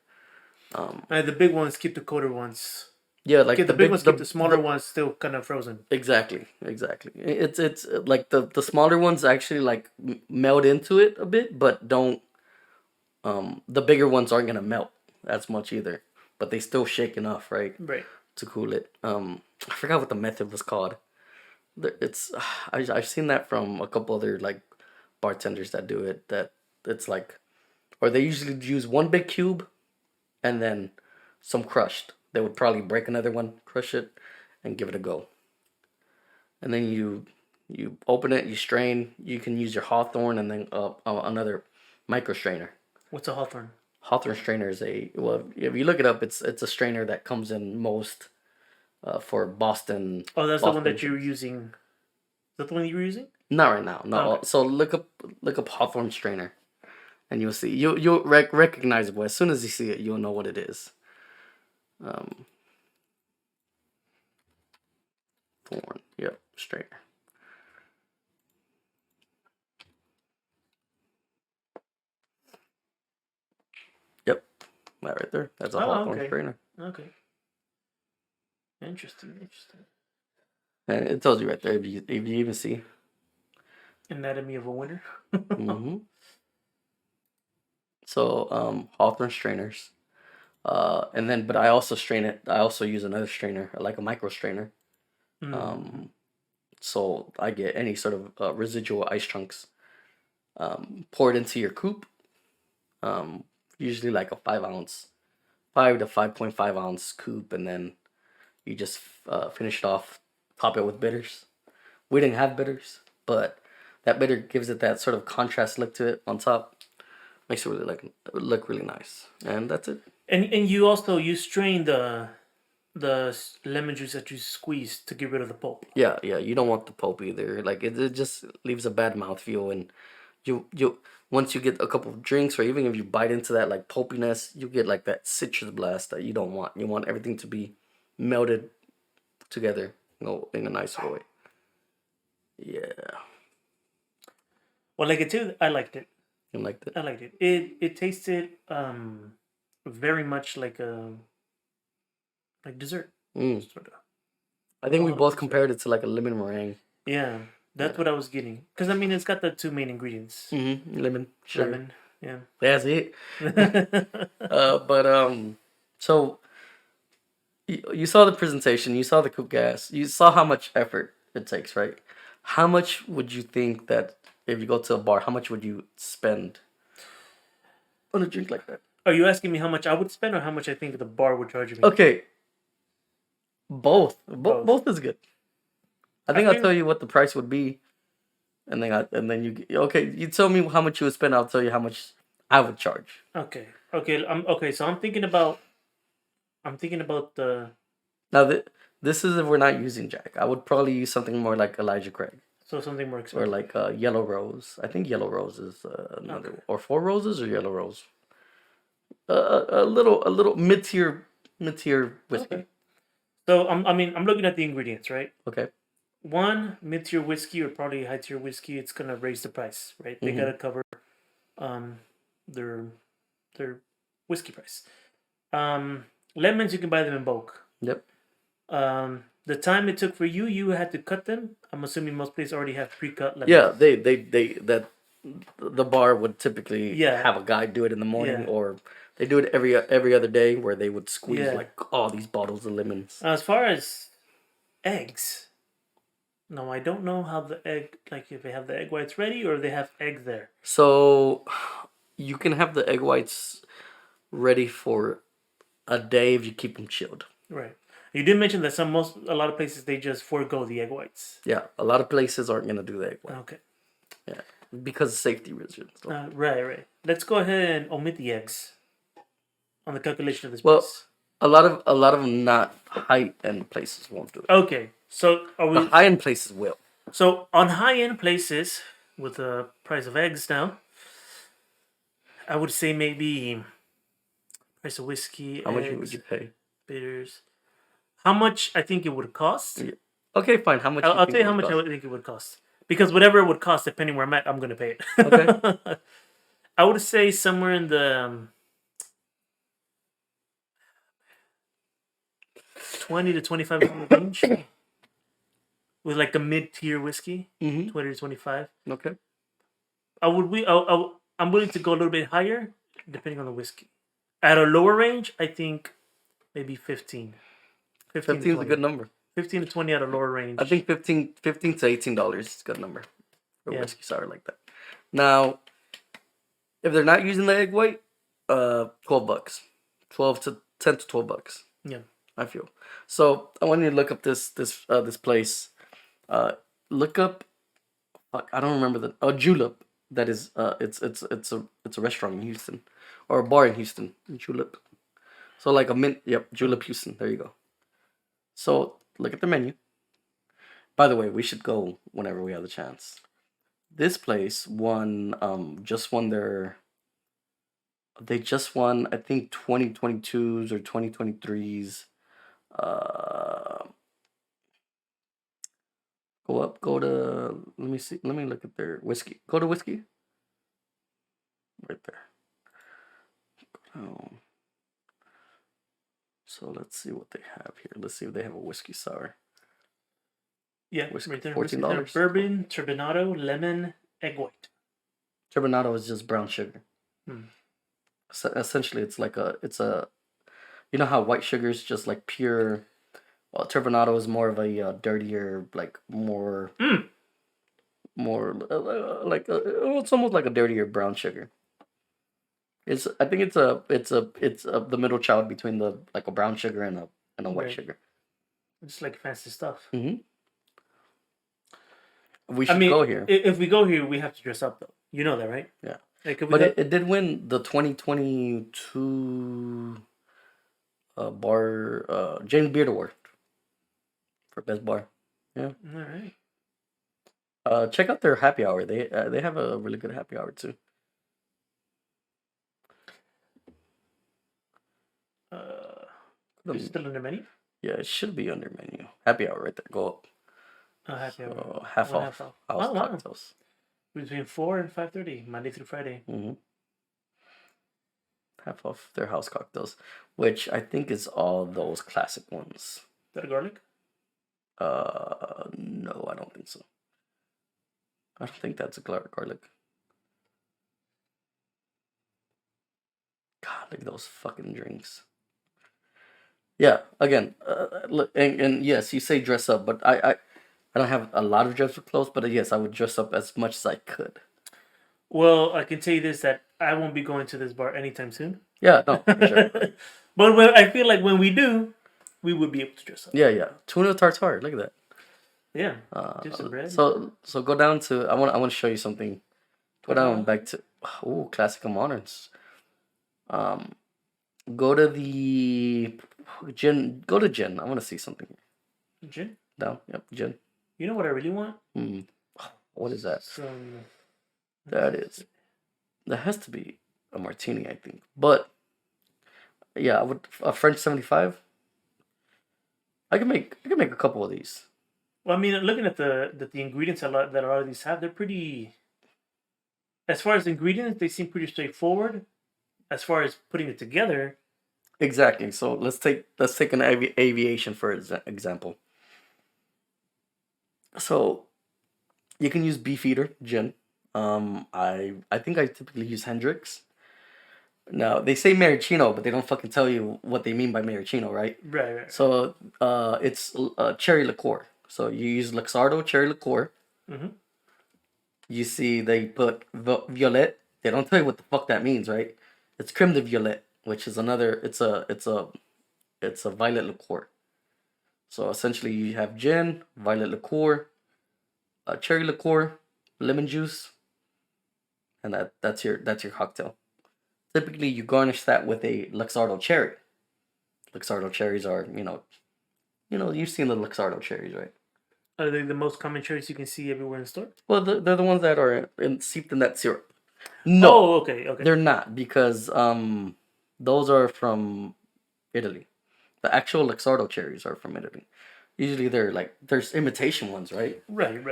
The big ones keep the colder ones Yeah, like Okay, the the big big ones keep the smaller ones still kind of frozen. exactly, exactly. It's like the smaller ones actually like meld into it a bit, but don't. The bigger ones aren't gonna melt as much either, but they still shake enough, right, Right. to cool it. I forgot what the method was called. It's I've seen that from a couple other like bartenders that do it. That it's like, or they usually use one big cube and then some crushed. They would probably break another one, crush it, and give it a go. And then you open it, you strain. You can use your Hawthorne and then another micro strainer. What's a Hawthorne? Hawthorne strainer is a, well, if you look it up, it's a strainer that comes in most for Boston. Oh, that's the one Boston that you were drinks. using. Is that the one you were using? Not right now. No. Okay. So look up Hawthorne strainer, and you'll see. You'll recognize it. As soon as you see it, you'll know what it is. Um, Thorn. Yep, strainer. Yep, that right there. That's a Oh, Hawthorne okay. strainer, Okay. Interesting. Interesting. and it tells you right there if you even see. Anatomy of a winner. Mm-hmm. So Hawthorne strainers. And then, but I also strain it. I also use another strainer, like a micro strainer. Mm. So I get any sort of residual ice chunks poured into your coupe. Um, Usually like a 5 ounce, 5 to 5.5 ounce coupe, and then you just finish it off, top it with bitters. We didn't have bitters, but that bitter gives it that sort of contrast look to it on top. Makes it really look really nice, and that's it. And you also you strain the lemon juice that you squeeze to get rid of the pulp. Yeah, yeah. You don't want the pulp either. Like it just leaves a bad mouthfeel, and you once you get a couple of drinks, or even if you bite into that like pulpiness, you get like that citrus blast that you don't want. You want everything to be melted together, in a nice way. Yeah, Well, like it too. I liked it. you liked it. I liked it. It tasted very much like dessert, Mm. sort of I think we alcoholic both dessert. compared it to like a lemon meringue. Yeah, that's Yeah. what I was getting. Because I mean, it's got the two main ingredients: Lemon, sugar. lemon. Yeah. That's it. But so you saw the presentation, you saw the cook gas, you saw how much effort it takes, right? How much would you think that if you go to a bar, how much would you spend on a drink like that? Are you asking me how much I would spend or how much I think the bar would charge me? Okay, both. Both. Both is good. I I think I'll think tell you what the price would be, and then you okay. You tell me how much you would spend. I'll tell you how much I would charge. okay. Okay. Okay. So I'm thinking about the Now this is if we're not using Jack. I would probably use something more like Elijah Craig. so something more Or expensive. like Yellow Rose. I think Yellow Rose is another, Okay. or Four Roses or Yellow Rose. A little mid tier whiskey. Okay. So I'm looking at the ingredients, right? Okay. One mid-tier whiskey or probably high-tier whiskey, it's gonna raise the price, right? They Mm-hmm. gotta cover um their their whiskey price. Lemons you can buy them in bulk. Yep. The time it took for you had to cut them. I'm assuming most places already have pre-cut lemons. Yeah. They that the bar would typically Yeah, have a guy do it in the morning, yeah, or they do it every other day where they would squeeze yeah. like all these bottles of lemons. As far as eggs, no, I don't know how the egg, like if they have the egg whites ready or they have egg there. So you can have the egg whites ready for a day if you keep them chilled. Right. You did mention that a lot of places they just forego the egg whites. Yeah, a lot of places aren't gonna do the egg white. Okay. Yeah, because of safety reasons. Right. Let's go ahead and omit the eggs on the calculation of this Well, price. a lot of not high end places won't do it. Okay. So are The we? high end places will. So on high end places with the price of eggs now, I would say maybe price of whiskey, How much would eggs, you pay? bitters. How much I think it would cost? Yeah. Okay, fine. How much I'll, you I'll think tell it you how would much I cost? would think it would cost. Because whatever it would cost, depending where I'm at, I'm gonna pay Okay. it. I would say somewhere in the $20 to $25 range with like a mid-tier whiskey, Mm-hmm. 20 to 25. Okay. I'm willing to go a little bit higher depending on the whiskey. At a lower range, I think maybe 15. 15 to 15 is a 20. good number. 15 to 20 at a lower range. I think $15 to $18 is a good number for Yeah. whiskey sour like that. Now, if they're not using the egg white, $12, 12 to $10 to $12. Yeah. I feel. So I want you to look up this place. Look up. I don't remember the Julep. That is it's a restaurant in Houston, or a bar in Houston. Julep. So like a mint. Yep, Julep Houston. There you go. So look at the menu. By the way, we should go whenever we have the chance. This place just won their. They just won, I think, 2022s or 2023s. Go to, let me see, let me look at their whiskey. Go to whiskey. Right there. Oh. So let's see what they have here. Let's see if they have a whiskey sour. Yeah, Whiskey, right there. $14. Bourbon, turbinado, lemon, egg white. Turbinado is just brown sugar. So essentially, it's a, you know how white sugar is just like pure. Well, turbinado is more of a dirtier, like more, it's almost like a dirtier brown sugar. I think it's the middle child between like a brown sugar and a white Right. sugar. Just like fancy stuff. Mm-hmm. We should go here. If we go here, we have to dress up though. You know that, right? Yeah. Like, But it did win the 2022 bar James Beard Award for best bar. Yeah. All right. Check out their happy hour. They have a really good happy hour too. Is it still in the menu? Yeah, it should be under menu. Happy hour right there. Go up. Oh, happy hour. So, half off. House Oh, wow. cocktails. Between 4 and 5:30, Monday through Friday. Mm-hmm. Half off their house cocktails, which I think is all those classic ones. Is that a garlic? No, I don't think so. I don't think that's a garlic. God, look at those fucking drinks. Yeah, again, look, and yes, you say dress up, but I don't have a lot of dress up clothes, but yes, I would dress up as much as I could. Well, I can tell you this, that I won't be going to this bar anytime soon. Yeah, no, for sure. But I feel like when we do, we would be able to dress up. Yeah. Tuna tartare, look at that. Yeah. Just some bread. So go down to I want to show you something. Go down back to classic and moderns. Go to the gin. Go to gin. I want to see something. Gin? Down. Yep, gin. You know what I really want? What is that? Some. That has to be a martini, I think. But yeah, I would a French 75. I can make a couple of these. Well, I mean, looking at the ingredients that a lot of these have, they're pretty. As far as ingredients, they seem pretty straightforward. As far as putting it together. Exactly. So let's take an aviation for example. So you can use Beefeater gin. I think I typically use Hendrix. Now they say Maraschino, but they don't fucking tell you what they mean by Maraschino, right? Right. So it's cherry liqueur. So you use Luxardo cherry liqueur. Mm-hmm. You see they put violet. They don't tell you what the fuck that means, right? It's creme de violet, which is another. It's a violet liqueur. So essentially, you have gin, violet liqueur, cherry liqueur, lemon juice, and that's your cocktail. Typically, you garnish that with a Luxardo cherry. Luxardo cherries are you've seen the Luxardo cherries, right? Are they the most common cherries you can see everywhere in the store? Well, they're the ones that are seeped in that syrup. No. Oh, okay. They're not, because those are from Italy. The actual Luxardo cherries are from Italy. Usually there's imitation ones, right? Right.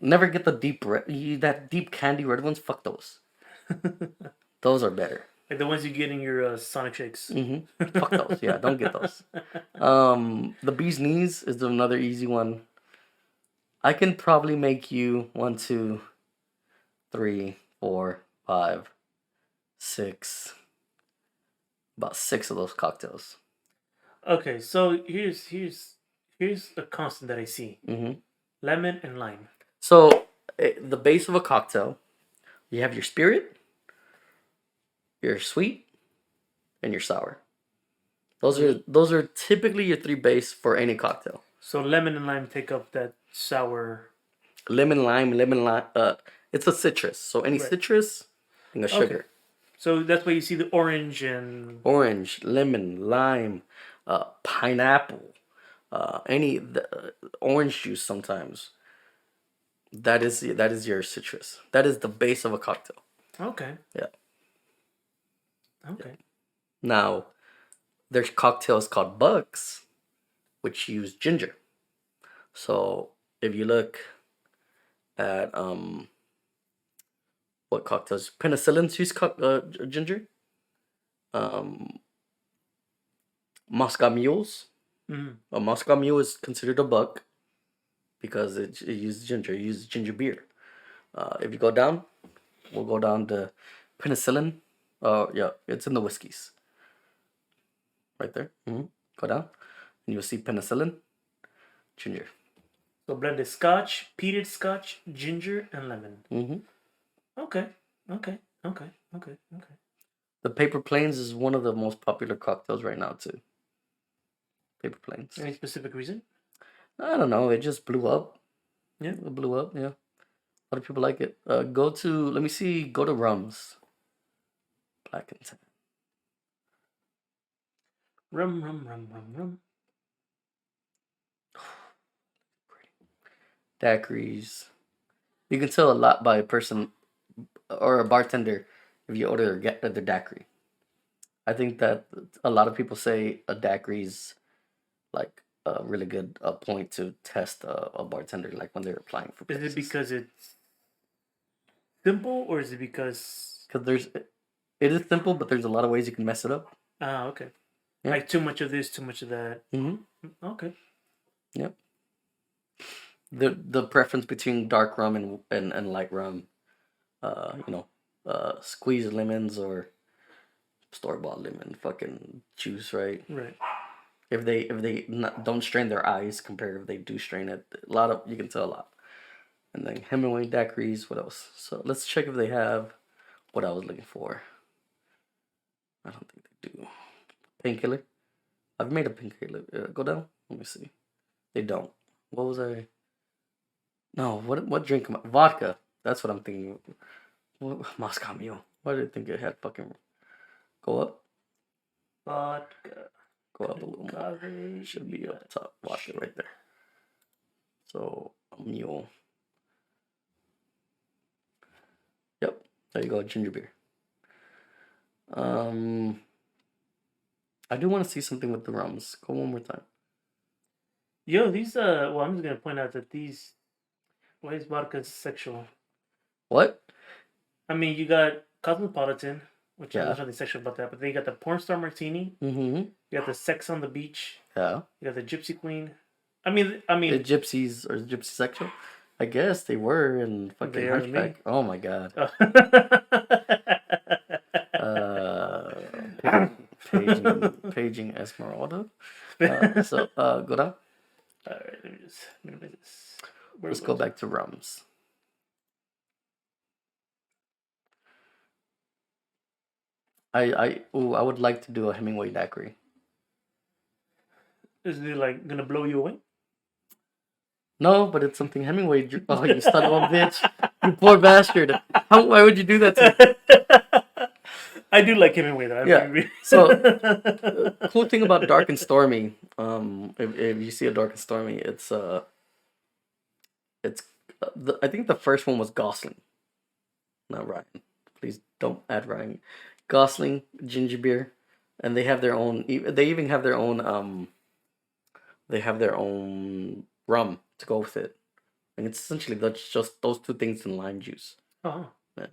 Never get the deep red, that deep candy red ones. Fuck those. Those are better. Like the ones you get in your Sonic shakes. Fuck those. Yeah, don't get those. The bee's knees is another easy one. I can probably make you 1, 2, 3, 4, 5, 6, about 6 of those cocktails. Okay, so here's a constant that I see: Mm-hmm. lemon and lime. So the base of a cocktail, you have your spirit, your sweet, and your sour. Those are typically your 3 base for any cocktail. So lemon and lime take up that sour. Lemon lime. It's a citrus. So any Right. citrus and a Okay. sugar. So that's why you see the orange and Orange, lemon, lime, pineapple, orange juice sometimes. That is your citrus. That is the base of a cocktail. okay. Yeah. Okay. Now there's cocktails called bucks, which use ginger. So if you look at what cocktails, penicillins use ginger. Um, Moscow mules. Mm. A Moscow mule is considered a buck because it uses ginger. It uses ginger beer. If you go down, we'll go down to penicillin. Yeah, it's in the whiskeys. Right there. Go down, and you'll see penicillin, ginger. So blended scotch, peated scotch, ginger, and lemon. Okay. Okay. Okay. Okay. Okay. The paper planes is one of the most popular cocktails right now too. Paper planes. Any specific reason? I don't know. It just blew up. Yeah. It blew up. Yeah. A lot of people like it. Let me see. Go to rums. Black and tan. Rum, rum, rum, rum, rum. Daiquiris. You can tell a lot by a person or a bartender if you order the daiquiri. I think that a lot of people say a daiquiri is like a really good point to test a bartender, like when they're applying for Is places. it because it's simple, or is it because? Because it is simple, but there's a lot of ways you can mess it up. Ah, okay. Yeah. Like too much of this, too much of that. Okay. Yep. The preference between dark rum and light rum, squeezed lemons or store-bought lemon fucking juice, right? Right. If they don't strain their eyes compared if they do strain it, you can tell a lot. And then Hemingway daiquiris, what else? So let's check if they have what I was looking for. I don't think they do. Painkiller. I've made a painkiller. Go down. Let me see. They don't. What was I? No. What drink am I? Vodka. That's what I'm thinking. Moscow Mule. Why did I think it had fucking? Go up. Vodka. Go up a little more. Should be up top. Vodka right there. So a mule. Yep. There you go. Ginger beer. I do want to see something with the rums. Go one more time. Yo, these well, I'm just gonna point out that these. Why is vodka sexual? What? I mean, you got Cosmopolitan, which Yeah. there's nothing sexual about that, but then you got the Porn Star Martini. You got the Sex on the Beach. Yeah. You got the Gypsy Queen. I mean, The gypsies or gypsy sexual? I guess they were in fucking They are to me. Hunchback. Oh my god. Paging Esmeralda. Go down. All right, let me just minimize this. Let's go back to rums. I would like to do a Hemingway daiquiri. Is it like gonna blow you away? No, but it's something Hemingway. Oh, you son of a bitch! You poor bastard! Why would you do that to me? I do like Hemingway though. Yeah. So, cool thing about Dark and Stormy. If you see a Dark and Stormy, it's I think the first one was Gosling, not Ryan. Please don't add Ryan. Gosling ginger beer, and they have their own. They even have their own. They have their own rum to go with it, and it's essentially just those two things in lime juice. Oh. Yeah.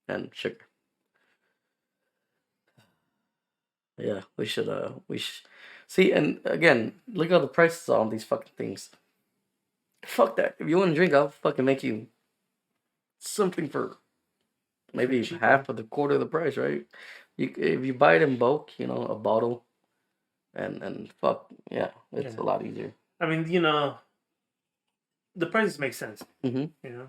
And sugar. Yeah, we should see. And again, look at the prices on these fucking things. Fuck that. If you want to drink, I'll fucking make you something for maybe cheaper. half of the quarter of the price, right? If you buy it in bulk, a bottle, and fuck yeah, it's Yeah. a lot easier. I mean, the prices make sense. Mm-hmm. You know,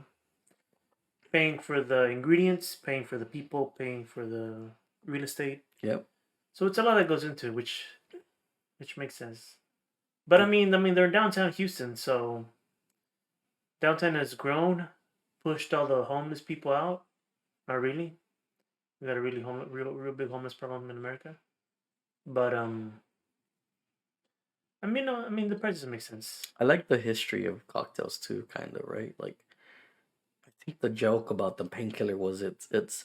paying for the ingredients, paying for the people, paying for the real estate. Yep. So it's a lot that goes into it, which makes sense. But I mean, they're in downtown Houston, so downtown has grown, pushed all the homeless people out. Not really. We got a really real big homeless problem in America. But I mean, the prices make sense. I like the history of cocktails too, kind of, right? Like, I think the joke about the painkiller was it's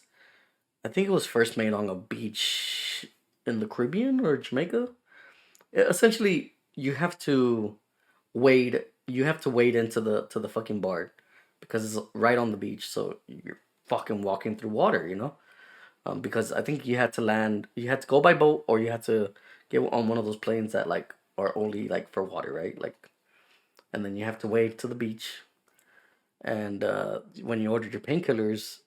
I think it was first made on a beach in the Caribbean or Jamaica. Essentially, you have to wade into the fucking bar because it's right on the beach, so you're fucking walking through water. Because I think you had to go by boat or you had to get on one of those planes that like are only like for water, right? Like, and then you have to wade to the beach. And when you ordered your painkillers,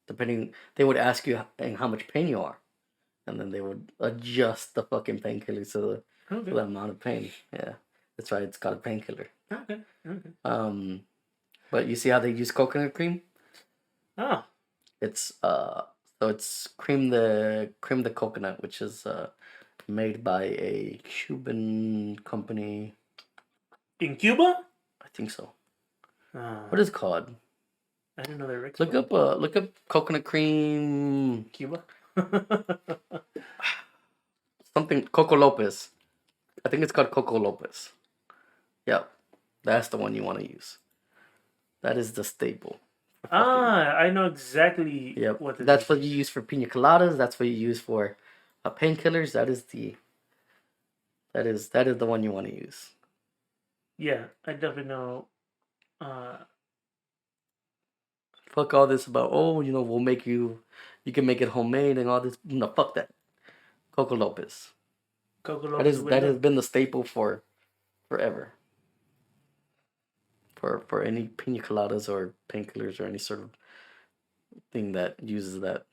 depending, they would ask you in how much pain you are, and then they would adjust the fucking painkillers to Okay. the amount of pain. Yeah, that's right. It's called a painkiller. Okay. Okay. Um, but you see how they use coconut cream? Oh, It's so it's cream the coconut, which is made by a Cuban company. in Cuba? I think so. Uh, What is it called? I didn't know they were Look up coconut cream Cuba. something Coco Lopez. I think it's called Coco Lopez. Yep, that's the one you want to use. That is the staple. I know exactly Yep, what this that's is. what you use for pina coladas. That's what you use for painkillers. That is the one you want to use. Yeah, I definitely know. Uh, Fuck all this about you can make it homemade and all this. No, fuck that. Coco Lopez. Coco That Lopez is with that has it. been the staple for forever. For any pina coladas or painkillers or any sort of thing that uses that.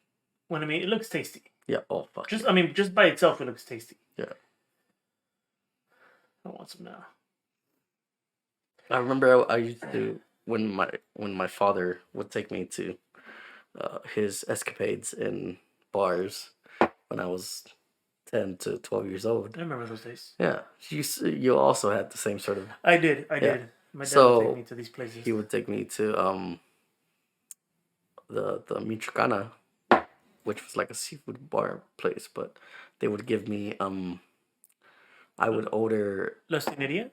When I mean, it looks tasty. Yeah. Oh fuck Just yeah. I mean, just by itself, it looks tasty. Yeah. I want some now. I remember I used to when my father would take me to his escapades in bars when I was 10 to 12 years old. I remember those days. Yeah, you also had the same sort of. I did. I Yeah. did. My dad would take So me to these places. he would take me to the Michoacana, which was like a seafood bar place, but they would give me I would order. La Cineria?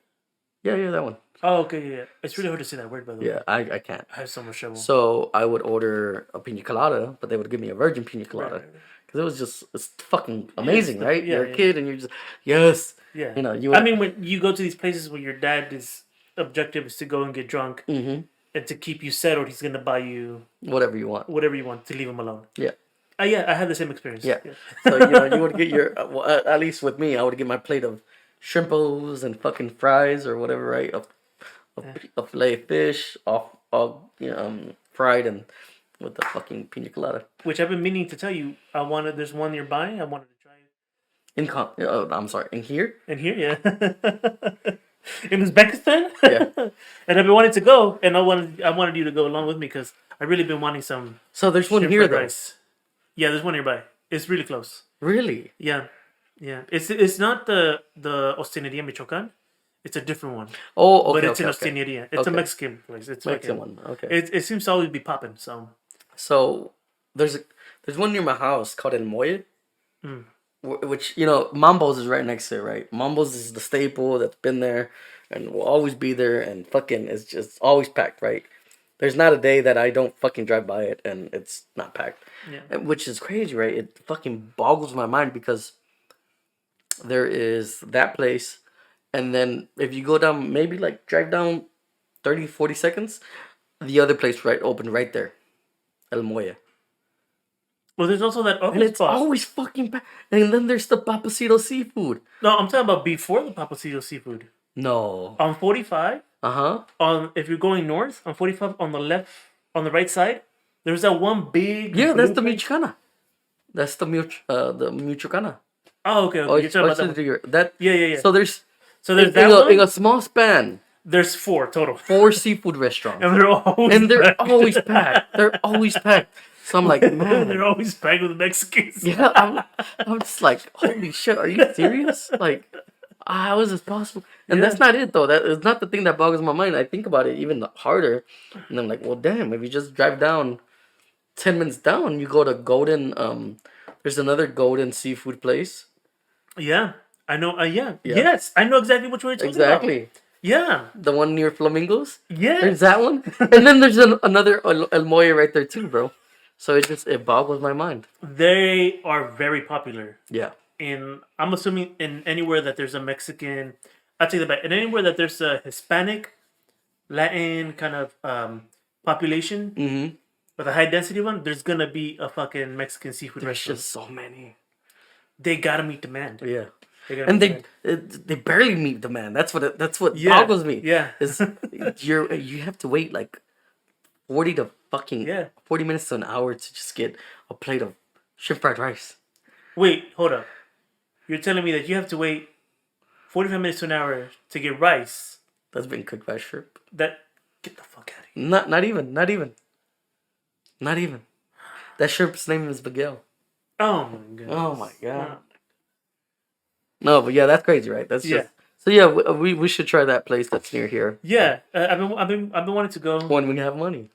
Yeah, that one. Oh, okay, yeah. It's really hard to say that word, by the way. Yeah, I can't. I have so much trouble. So I would order a pina colada, but they would give me a virgin pina colada. Right. Because it was it's fucking amazing, right? Yeah, You're a kid and you're just, yes. Yeah. You I mean, when you go to these places where your dad's objective is to go and get drunk Mm-hmm. and to keep you settled, he's going to buy you Whatever you want. whatever you want to leave him alone. Yeah. Yeah, I had the same experience. Yeah. So, you would get your, well, at least with me, I would get my plate of shrimpos and fucking fries or whatever, right? A fillet of fish, all fried and with the fucking pina colada. Which I've been meaning to tell you. There's one nearby. I wanted to try it. I'm sorry, in here? In here, yeah. In Uzbekistan? Yeah. And I've been wanting to go, and I wanted you to go along with me because I've really been wanting some So there's one shrimp here fried though. rice. Yeah, there's one nearby. It's really close. Really? Yeah. Yeah. It's not the Ostineria Michoacan. It's a different one. Oh, okay. But it's okay, in okay. Ostineria. It's a Okay. Mexican place. It's Mexican fucking- one. Okay. It seems to always be popping, so So there's one near my house called El Molle, Mm. which Mambo's is right next to it, right? Mambo's is the staple that's been there and will always be there, and fucking is just always packed, right? There's not a day that I don't fucking drive by it and it's not packed, yeah. which is crazy, right? It fucking boggles my mind because there is that place, and then if you go down, maybe like drive down 30-40 seconds, the other place opened right there, El Molle. Well, there's also that and other it's spot. always fucking packed. And then there's the Papacito seafood. No, I'm talking about before the Papacito seafood. No. On 45, Uh-huh. if you're going north, on 45 on the left, on the right side, there's that one big. Yeah, that's blue the place. Michoacana. That's the Michoacana. Oh, okay. Oh, You're talking about that one. that. Yeah. So there's So there's in, that in, a, one. in a small span, There's 4 total. 4 seafood restaurants. And they're always And they're packed. always packed. They're always packed. So I'm like, man. They're always packed with Mexicans. Yeah, I'm just like, holy shit, are you serious? Like, how is this possible? And Yeah. that's not it though. That is not the thing that boggles my mind. I think about it even harder, and I'm like, well, damn. If you just drive down, 10 minutes down, you go to Golden. There's another Golden seafood place. Yeah, I know. Yeah. Yes, I know exactly which one you're talking about. Exactly. Yeah, The one near Flamingos. yeah. There's that one, and then there's another El Moya right there too, bro. So it boggles my mind. They are very popular. Yeah. In I'm assuming in anywhere that there's a Mexican, I'll take that back. In anywhere that there's a Hispanic, Latin kind of population Mm-hmm. with a high density one, there's gonna be a fucking Mexican seafood There's restaurant. just so many. They gotta meet demand. Yeah. They gotta And meet they barely meet the man. That's what Yeah, boggles me. yeah. Is you have to wait like 40 minutes to an hour to just get a plate of shrimp fried rice. Wait, hold up. You're telling me that you have to wait 45 minutes to an hour to get rice? That's been cooked by shrimp. That get the fuck out of here. Not even. That shrimp's name is Miguel. Oh my god. Oh my god. No, but yeah, that's crazy, right? That's Yeah. just so yeah. We should try that place that's near here Yeah, I've been wanting to go. when we have money.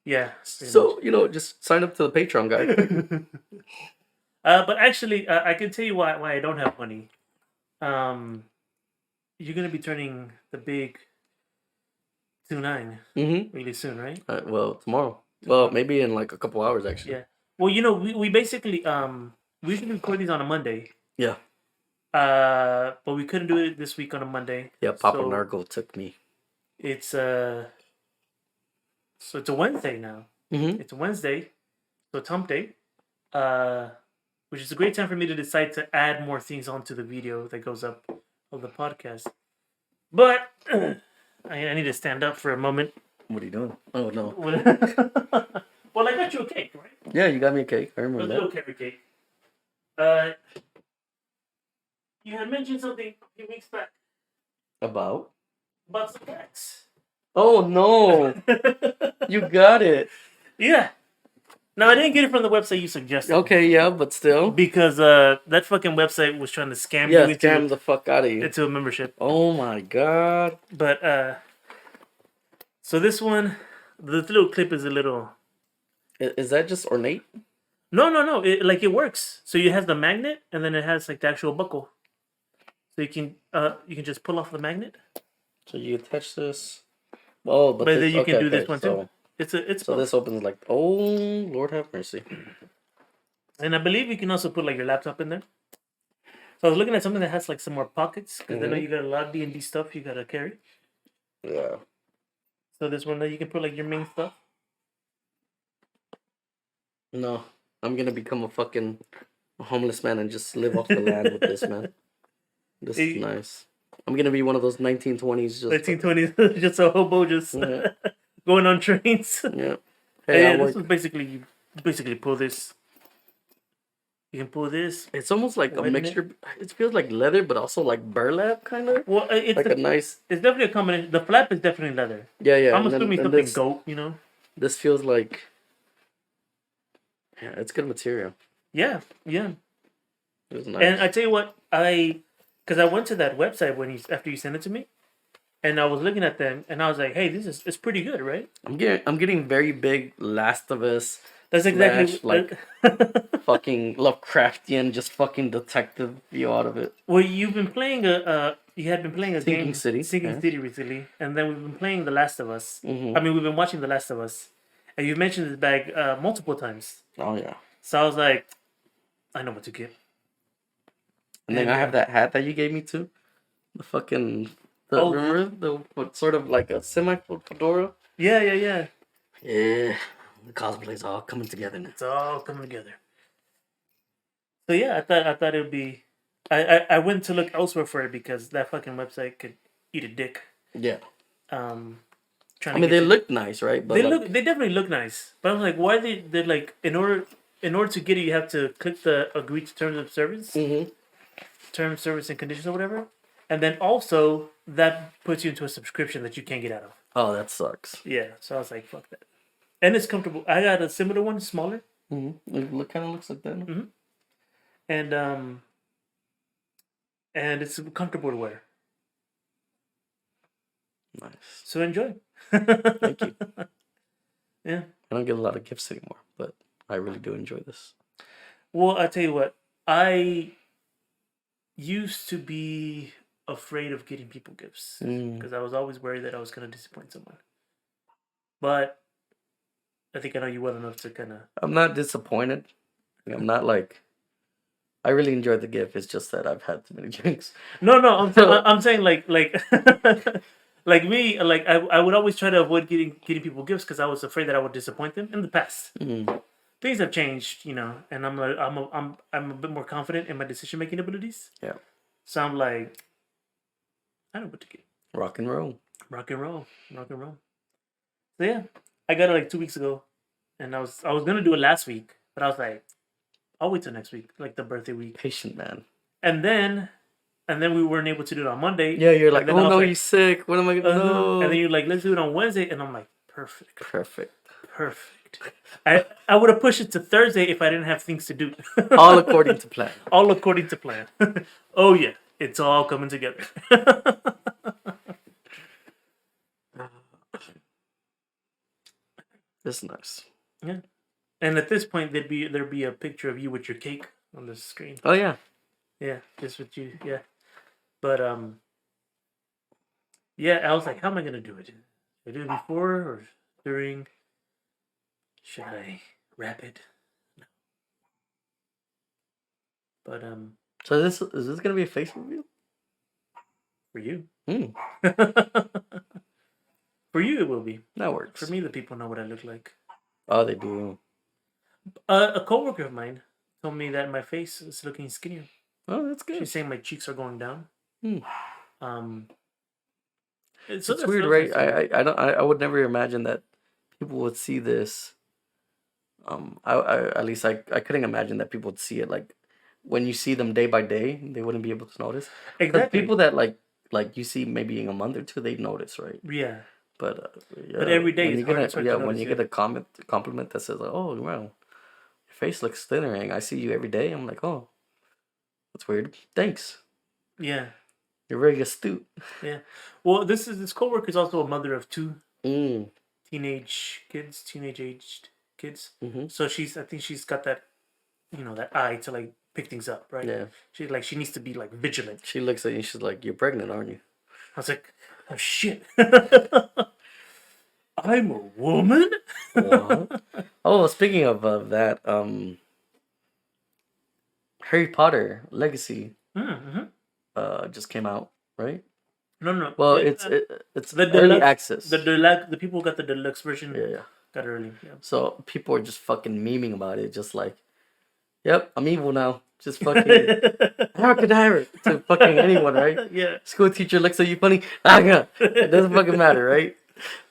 Yeah. So just sign up to the Patreon, guys. But actually, I can tell you why I don't have money. You're gonna be turning the big 29 Mm-hmm. really soon, right? Well, tomorrow. Well, maybe in like a couple hours, actually. Yeah. Well, we basically we usually record these on a Monday. Yeah. But we couldn't do it this week on a Monday. Yeah, Papa So Nargo took me. It's so it's a Wednesday now. Mm-hmm. It's a Wednesday, so it's hump day. Which is a great time for me to decide to add more things onto the video that goes up of the podcast. But I need to stand up for a moment. What are you doing? Oh, no. Well, I got you a cake, right? Yeah, you got me a cake. I A remember little that. carrot cake. You had mentioned something a few weeks back About? about some facts. Oh, no. You got it. Yeah. No, I didn't get it from the website you suggested. Okay, yeah, but still. Because that fucking website was trying to scam you Yeah, into, scam the fuck out of you. into a membership. Oh, my God. But so this one, the little clip is a little. Is that just ornate? No. It works. So it has the magnet, and then it has like the actual buckle. So you can just pull off the magnet. So you attach this. Oh, but Then you can do this one so, too. It's So this opens like, oh, Lord have mercy. and I believe you can also put like your laptop in there. So I was looking at something that has like some more pockets because I know you got a lot of D&D stuff you gotta carry. Yeah. So this one that you can put like your main stuff. No, I'm gonna become a fucking homeless man and just live off the land with this, man. This is nice. I'm gonna be one of those 1920s. Just 1920s, just a hobo, just going on trains. Yeah. Hey, Hey, this was basically you basically pull this. You can pull this. It's almost like a Wait a minute. mixture. It feels like leather, but also like burlap, kind of. Well, it's Like a nice. it's definitely a combination. The flap is definitely leather. Yeah, yeah. I'm and assuming then something this, goat, you know. This feels like. Yeah, it's good material. Yeah. It was nice. And I tell you what, because I went to that website after you sent it to me, and I was looking at them, and I was like, hey, it's pretty good, right? I'm getting very big Last of Us. That's exactly Like fucking Lovecraftian, just fucking detective view out of it. Well, you've been playing you had been playing a Sinking game, City, Sinking yeah. City recently, and then we've been playing The Last of Us. Mhm. I mean, we've been watching The Last of Us, and you've mentioned this bag multiple times. Oh yeah. So I was like, I know what to get. And then I have that hat that you gave me too. The fucking remember the what sort of like a semi fedora? Yeah. Yeah. The cosplay's all coming together now. It's all coming together. So yeah, I thought it would be. I went to look elsewhere for it because that fucking website could eat a dick. Yeah. Um, trying I to mean, get they you. look nice, right? But like, They definitely look nice, but I'm like, why they're like in order to get it, you have to click the agree to terms of service, hmm terms, service, and conditions or whatever, and then also that puts you into a subscription that you can't get out of. oh, that sucks. Yeah, so I was like, fuck that. And it's comfortable. I got a similar one, smaller, It look kind of looks like that. hmm and and it's comfortable to wear. Nice. So enjoy. Thank you. Yeah. I don't get a lot of gifts anymore, but I really do enjoy this. Well, I tell you what, I used to be afraid of getting people gifts Mm. because I was always worried that I was gonna disappoint someone. But I think I know you well enough to kind of. I'm not disappointed. I'm not like I really enjoyed the gift. It's just that I've had too many drinks. No, no, So, I'm saying like like me, like I would always try to avoid getting people gifts because I was afraid that I would disappoint them in the past. mm, Things have changed, and I'm like I'm a bit more confident in my decision making abilities. yeah, So I'm like, I know what to get. rock and roll. Rock and roll, rock and roll. So yeah, I got it like 2 weeks ago, and I was gonna do it last week, but I was like, I'll wait till next week, like the birthday week, Patient man. and then we weren't able to do it on Monday, Yeah, you're and like, then oh I was no, like, he's sick. What am I gonna and then know? you're like, let's do it on Wednesday, and I'm like, perfect, Perfect. perfect. I would have pushed it to Thursday if I didn't have things to do. All according to plan. All according to plan. Oh yeah, it's all coming together. That's nice. Yeah. And at this point, there'd be a picture of you with your cake on the screen. Oh yeah. Yeah, just with you. Yeah, but yeah. I was like, how am I gonna do it? Should I do it before or during? Should I wrap it? No. But So this is this gonna be a face review? for you, Hmm. for you, it will be. That works. For me, the people know what I look like. Oh, they do. A coworker of mine told me that my face is looking skinnier. Oh, that's good. She's saying my cheeks are going down. Hmm. Um, so It's that's weird, right? I don't I would never imagine that people would see this. I at least I couldn't imagine that people would see it like when you see them day by day, they wouldn't be able to notice. Because exactly. people that like you see maybe in a month or two, they'd notice, right? Yeah, But but yeah, every day when it's you get hard, a it's hard to when notice. you Yeah. get a compliment that says like, oh wow, your face looks thinning. I see you every day. I'm like, oh, that's weird. Thanks. Yeah, You're very astute. yeah. Well, this coworker is also a mother of two Mm. teenage aged kids. Mm-hmm. So I think she's got that, that eye to like pick things up, right? Yeah. She needs to be like vigilant. She looks at you. She's like, you're pregnant, aren't you? I was like, oh shit, I'm a woman. What? Oh, speaking of that, Harry Potter Legacy Mm-hmm. just came out, right? No, no. Well, it's early access. The people who got the deluxe version Yeah, yeah. got it early. Yeah. So people are just fucking memeing about it, just like, yep, I'm evil now. Just fucking abracadabra to fucking anyone, right? Yeah. School teacher looks at you funny. It doesn't fucking matter, right?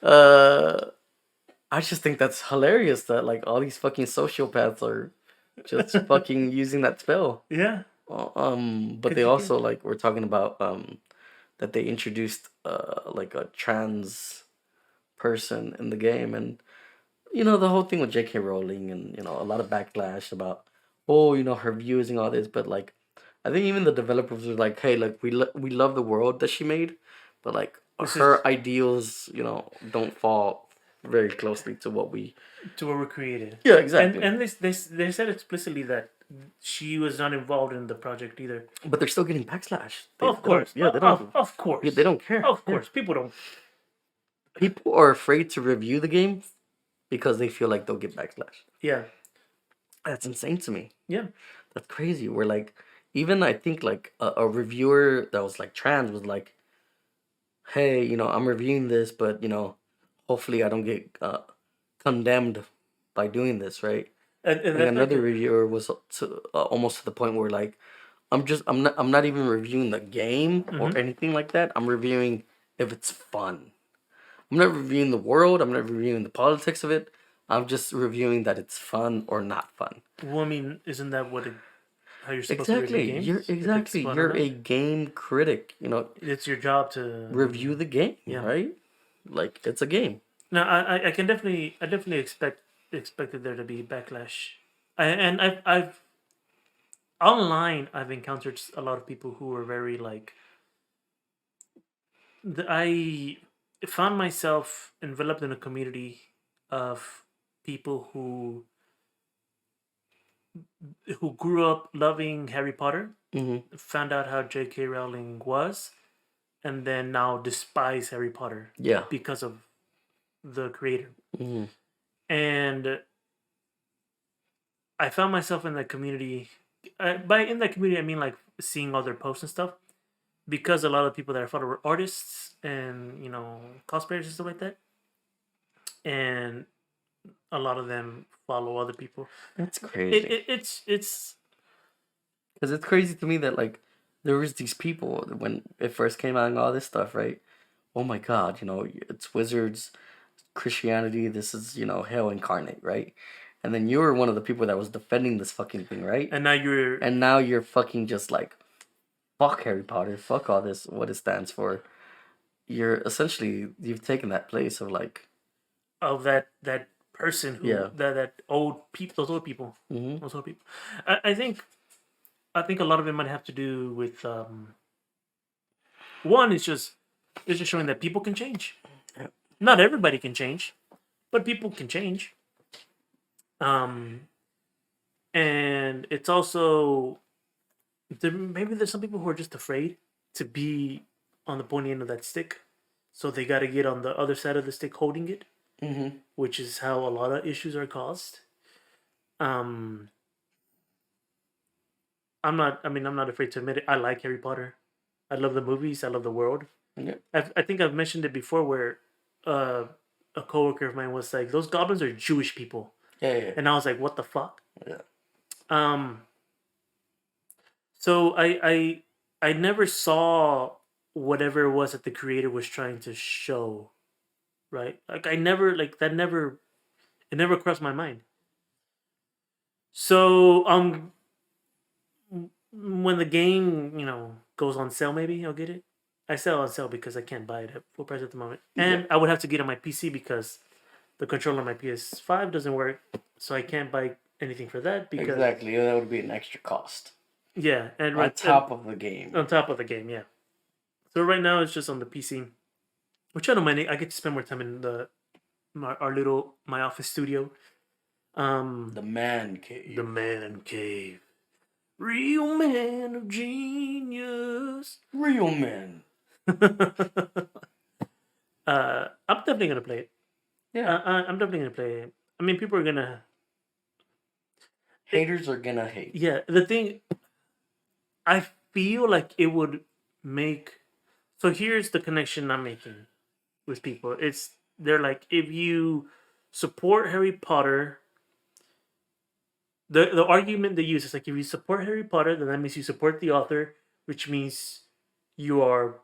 I just think that's hilarious that like all these fucking sociopaths are just fucking using that spell. Yeah. But they also like we're talking about that they introduced like a trans person in the game, and the whole thing with J.K. Rowling, and a lot of backlash about her views and all this, but like I think even the developers were like, hey, like we love the world that she made, but like her ideals don't fall very closely to what we created. yeah, exactly. And they said explicitly that she was not involved in the project either. But they're still getting backslash. Of course. Yeah, they don't. Of course. Yeah, they don't care. Of course. People don't. People are afraid to review the game because they feel like they'll get backslash. Yeah. That's insane to me. Yeah. That's crazy. We're like, even I think like a reviewer that was like trans was like, hey, I'm reviewing this, but hopefully I don't get condemned by doing this, right? And Like that's like another reviewer was almost to the point where like I'm not even reviewing the game or hmm anything like that. I'm reviewing if it's fun. I'm not reviewing the world. I'm not reviewing the politics of it. I'm just reviewing that it's fun or not fun. well, I mean, isn't that how you're supposed to review Exactly. games? If it's fun or You're not, a game critic. You know, it's your job to. I review mean, the game, yeah. right? Like it's a game. No, I definitely expected there to be backlash. And I've online I've encountered a lot of people who were very like I found myself enveloped in a community of people who grew up loving Harry Potter, Hmm. found out how J.K. Rowling was, and then now despise Harry Potter Yeah. because of the creator. Hmm. And I found myself in that community. By in that community, I mean like seeing all their posts and stuff. Because a lot of people that I follow were artists and cosplayers and stuff like that, and a lot of them follow other people. That's crazy. It's Because it's crazy to me that like there was these people when it first came out and all this stuff, right? Oh my God, it's wizards, Christianity. This is hell incarnate, right? And then you were one of the people that was defending this fucking thing, right? and now you're And now you're fucking just like fuck Harry Potter, fuck all this, what it stands for. You're essentially you've taken that place of like of that person yeah. who that old people, those old people, Mm-hmm. those old people. I think a lot of it might have to do with one is just it's just showing that people can change. Yeah. Not everybody can change, but people can change. Um, and it's also maybe there's some people who are just afraid to be on the pointy end of that stick, so they got to get on the other side of the stick holding it, Mm-hmm. which is how a lot of issues are caused. Um, I'm not afraid to admit it. I like Harry Potter. I love the movies. I love the world. Yeah. I think I've mentioned it before, where uh, a coworker of mine was like, "Those goblins are Jewish people," Yeah, yeah, and I was like, "What the fuck?" yeah. Um, so I never saw whatever it was that the creator was trying to show, right? Like I never like that never it never crossed my mind. So when the game, goes on sale, maybe I'll get it. I sell on sale because I can't buy it at full price at the moment. Yeah. And I would have to get it on my PC because the controller on my PS5 doesn't work, so I can't buy anything for that because Exactly. That would be an extra cost yeah, and on right top of the game. on top of the game, yeah. So right now it's just on the PC, which I don't mind. I get to spend more time in my office studio. The man The cave. man cave, real man of genius. Real men. I'm definitely gonna play it. Yeah. I'm definitely gonna play it. I mean, people are gonna. Haters are gonna hate. Yeah, the thing. I feel like it would make. So here's the connection I'm making with people. They're like, if you support Harry Potter, the argument they use is like, if you support Harry Potter, then that means you support the author, which means you are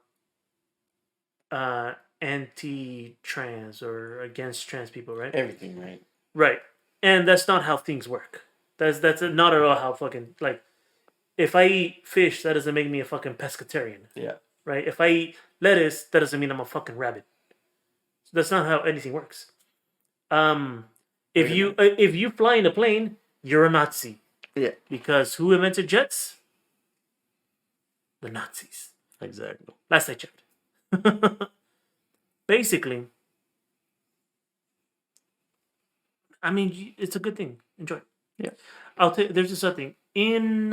uh anti-trans or against trans people, right? Everything, right? Right. And that's not how things work. That's not at all how fucking like if I eat fish, that doesn't make me a fucking pescatarian, Yeah. right? If I eat lettuce, that doesn't mean I'm a fucking rabbit. That's not how anything works. Um, Wait a if you fly in a plane, you're a Nazi Yeah. because who invented jets? The Nazis. Exactly. Last I checked. Basically, I mean, it's a good thing. Enjoy. Yeah. I'll tell you, there's just something in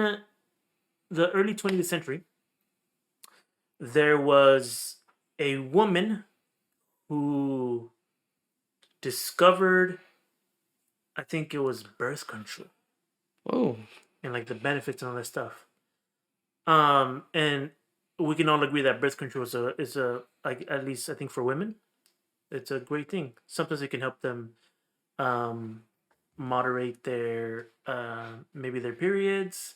the early 20th century. There was a woman who discovered, I think it was birth control Oh. and like the benefits and all that stuff. And we can all agree that birth control is a like at least I think for women, it's a great thing. Sometimes it can help them, um, moderate their maybe their periods.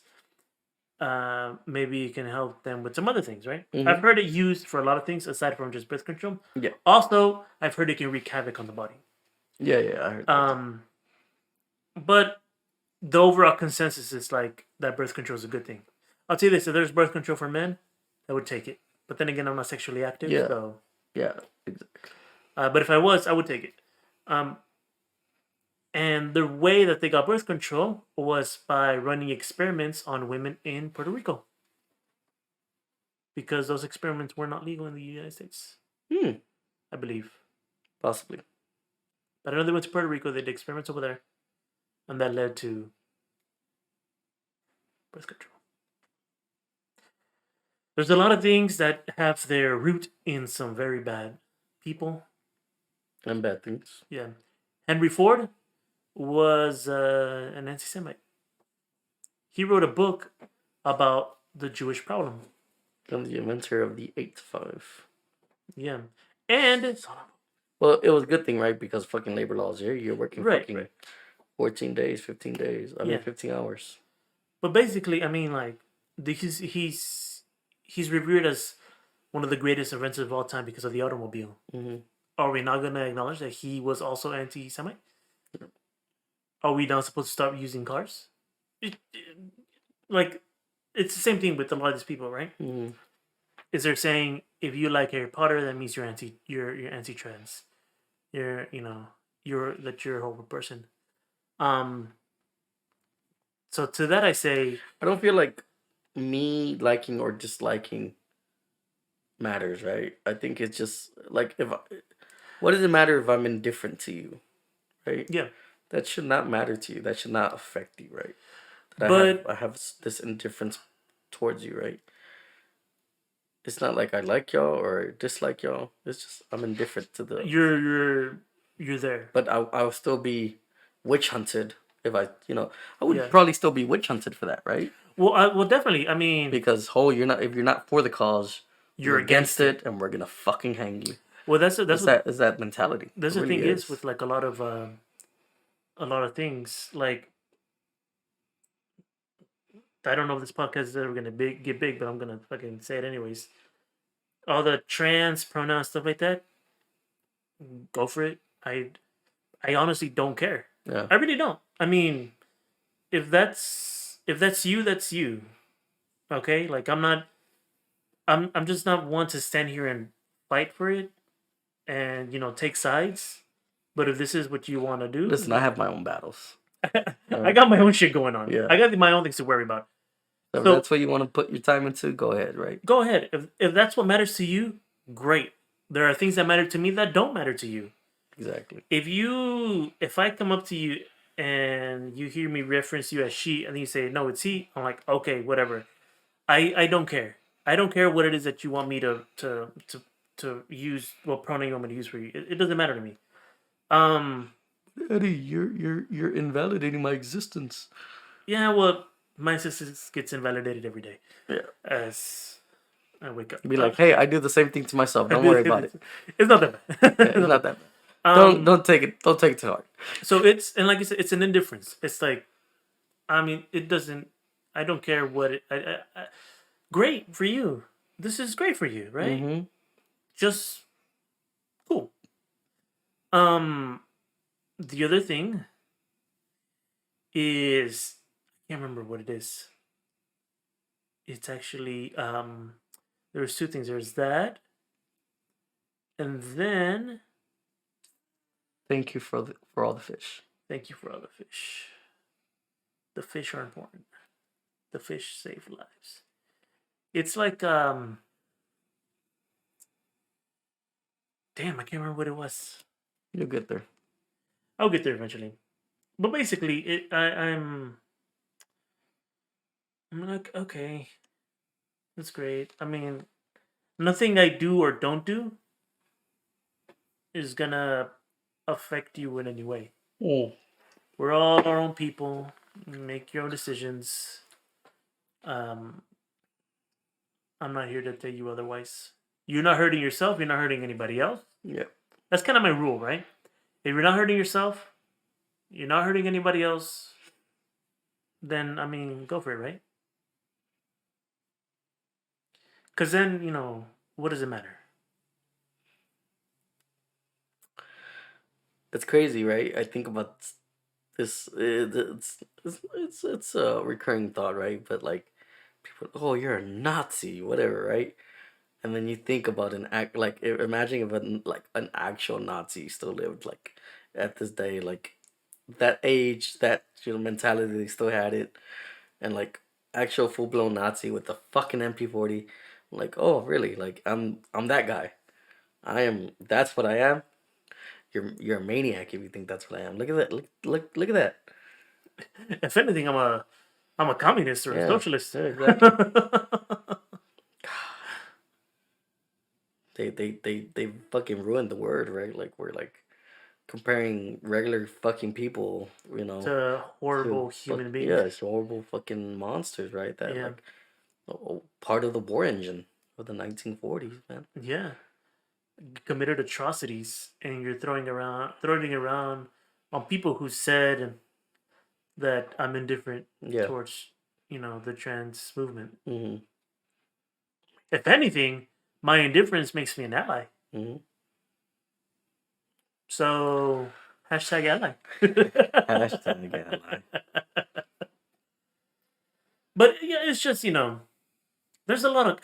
Maybe it can help them with some other things, right? I've Mm-hmm. heard it used for a lot of things aside from just birth control. Yeah. Also, I've heard it can wreak havoc on the body. Yeah, yeah, I heard that too. But the overall consensus is like that birth control is a good thing. I'll tell you this: if there's birth control for men, I would take it. But then again, I'm not sexually active, Yeah, so. yeah, exactly. But if I was, I would take it. Um, and the way that they got birth control was by running experiments on women in Puerto Rico because those experiments were not legal in the United States, Hmm, I believe. possibly. But I know they went to Puerto Rico, they did experiments over there, and that led to birth control. There's a lot of things that have their root in some very bad people. And bad things. Yeah. Henry Ford was an anti Semite. He wrote a book about the Jewish problem. I'm the inventor of the 8 to 5. Yeah. And, Well, it was a good thing, right? Because fucking labor laws here, you're working right, fucking right. 14 days, 15 days. I mean, Yeah. 15 hours. But basically, I mean, like, he's revered as one of the greatest inventors of all time because of the automobile. Mm-hmm. Are we not going to acknowledge that he was also anti Semite? Are we not supposed to stop using cars? Like, it's the same thing with a lot of these people, right? Mm-hmm. Is they're saying if you like Harry Potter, that means you're anti-trans. You're a horrible person. Um. So to that I say, I don't feel like me liking or disliking matters, right? I think it's just like what does it matter if I'm indifferent to you, right? yeah. That should not matter to you. That should not affect you, right? That But I have this indifference towards you, right? It's not like I like y'all or dislike y'all. It's just I'm indifferent to the. you're there. But I'll still be witch hunted if I would Yeah. probably still be witch hunted for that, right? Well, definitely. I mean, Because if you're not for the cause, you're against it. and we're gonna fucking hang you. Well, that's Is what that mentality? that's It the really thing is is. with like a lot of things. Like I don't know if this podcast is ever gonna get big, but I'm gonna fucking say it anyways. All the trans pronouns stuff like that, go for it. I honestly don't care. Yeah. I really don't. I mean, if that's you, that's you. Okay? Like I'm just not one to stand here and fight for it and take sides. But if this is what you want to do, Listen, I have my own battles. I got my own shit going on. Yeah. I got my own things to worry about. So if So that's what you want to put your time into, go ahead, right? go ahead. If that's what matters to you, great. There are things that matter to me that don't matter to you. Exactly. If I come up to you and you hear me reference you as she and then you say no it's he, I'm like okay whatever. I don't care. I don't care what it is that you want me to use, what pronoun you want me to use for you. It doesn't matter to me. Eddie, you're invalidating my existence. Yeah, well, my existence gets invalidated every day Yeah. as I wake up. Be like, hey, I do the same thing to myself. Don't worry about it. It's not that bad. Yeah, it's not that bad. Don't take it to heart. So it's, and like you said, it's an indifference. It's like, I mean, it doesn't. I don't care what it. Great for you. This is great for you, right? Mm-hmm. Just cool. The other thing is, I can't remember what it is. It's actually there's two things. There's that, and then Thank you for all the fish. thank you for all the fish. The fish are important. The fish save lives. It's like damn, I can't remember what it was. You'll get there. I'll get there eventually. But basically, I'm like, okay, that's great. I mean, nothing I do or don't do is gonna affect you in any way. Mm. We're all our own people. Make your own decisions. Um, I'm not here to tell you otherwise. You're not hurting yourself. You're not hurting anybody else. Yeah. That's kind of my rule, right? If you're not hurting yourself, you're not hurting anybody else, then I mean, go for it, right? Because then what does it matter? It's crazy, right? I think about this. It's a recurring thought, right? But like, people, oh, you're a Nazi, whatever, right? And then you think about an act like imagine if an actual Nazi still lived like at this day, like that age, that mentality, they still had it, and like actual full blown Nazi with the fucking MP40. Like, oh really? Like I'm that guy. I am. That's what I am. You're a maniac if you think that's what I am. Look at that. Look at that. If anything, I'm a communist or a Yeah. socialist. Yeah. Exactly. They fucking ruined the word, right? Like we're like comparing regular fucking people, To to horrible human beings. yeah, it's horrible fucking monsters, right? That Yeah, like part of the war engine of the 1940s, man. yeah. Committed atrocities, and you're throwing around on people who said that I'm indifferent Yeah. towards the trans movement. Mhm. If anything, my indifference makes me an ally. Mhm. So hashtag ally. Hashtag ally. But yeah, it's just there's a lot of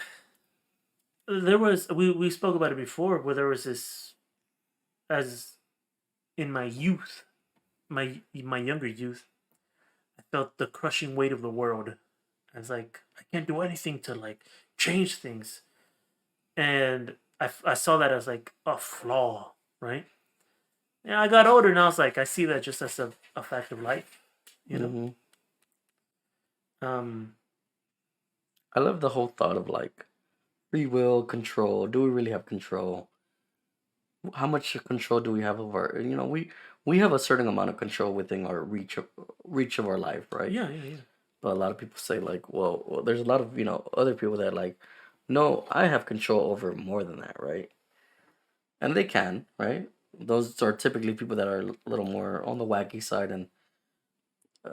there was we spoke about it before where there was this as in my youth, my younger youth, I felt the crushing weight of the world. I was like, I can't do anything to like change things, and I saw that as like a flaw, right? Yeah, I got older and I was like, I see that just as a fact of life, you know. Mhm. Um, I love the whole thought of like free will control. Do we really have control? How much control do we have over? We have a certain amount of control within our reach of our life, right? yeah, yeah, yeah, But a lot of people say like, well, there's a lot of other people that like, no, I have control over more than that, right? And they can, right? Those are typically people that are a little more on the wacky side and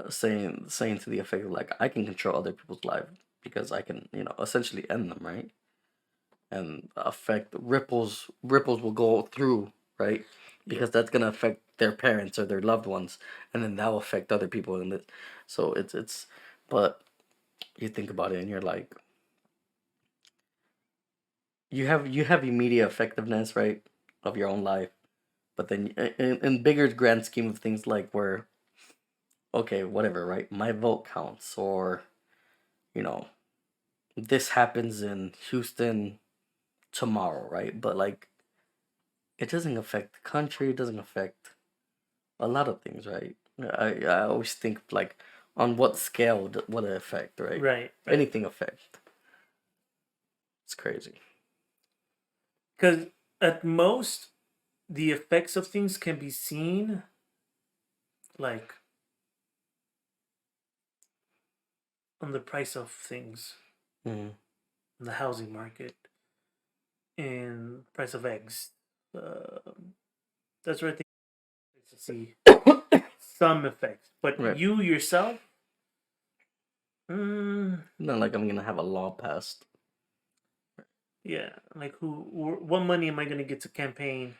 saying to the effect of like, I can control other people's life because I can, essentially end them, right? And affect ripples will go through, right? yeah. Because that's gonna affect their parents or their loved ones, and then that will affect other people, and so it's. But you think about it, and you're like, you have immediate effectiveness, right, of your own life, but then in bigger grand scheme of things, like where okay, whatever, right, my vote counts, or you know this happens in Houston tomorrow, right? But like it doesn't affect the country, it doesn't affect a lot of things, right? I always think like on what scale would it affect, right? Right, right. Anything affect. It's crazy. Because at most, the effects of things can be seen like on the price of things, Mm-hmm. in the housing market, in price of eggs. That's where I think to see some effects. But Right. you yourself, mm, Not like I'm gonna have a law passed. yeah, like what money am I gonna get to campaign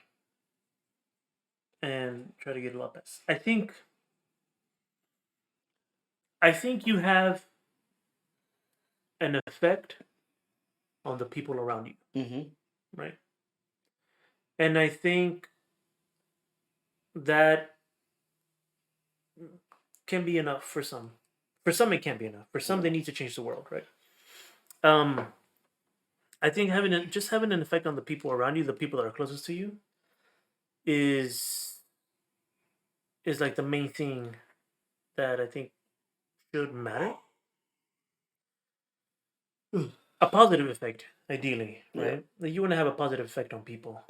and try to get a lot less? I think you have an effect on the people around you, Mm-hmm. right? And I think that can be enough for some. For some, it can't be enough. For some, they need to change the world, right? Um, I think just having an effect on the people around you, the people that are closest to you, is like the main thing that I think should matter. A positive effect, ideally, Yeah. right? Like you want to have a positive effect on people.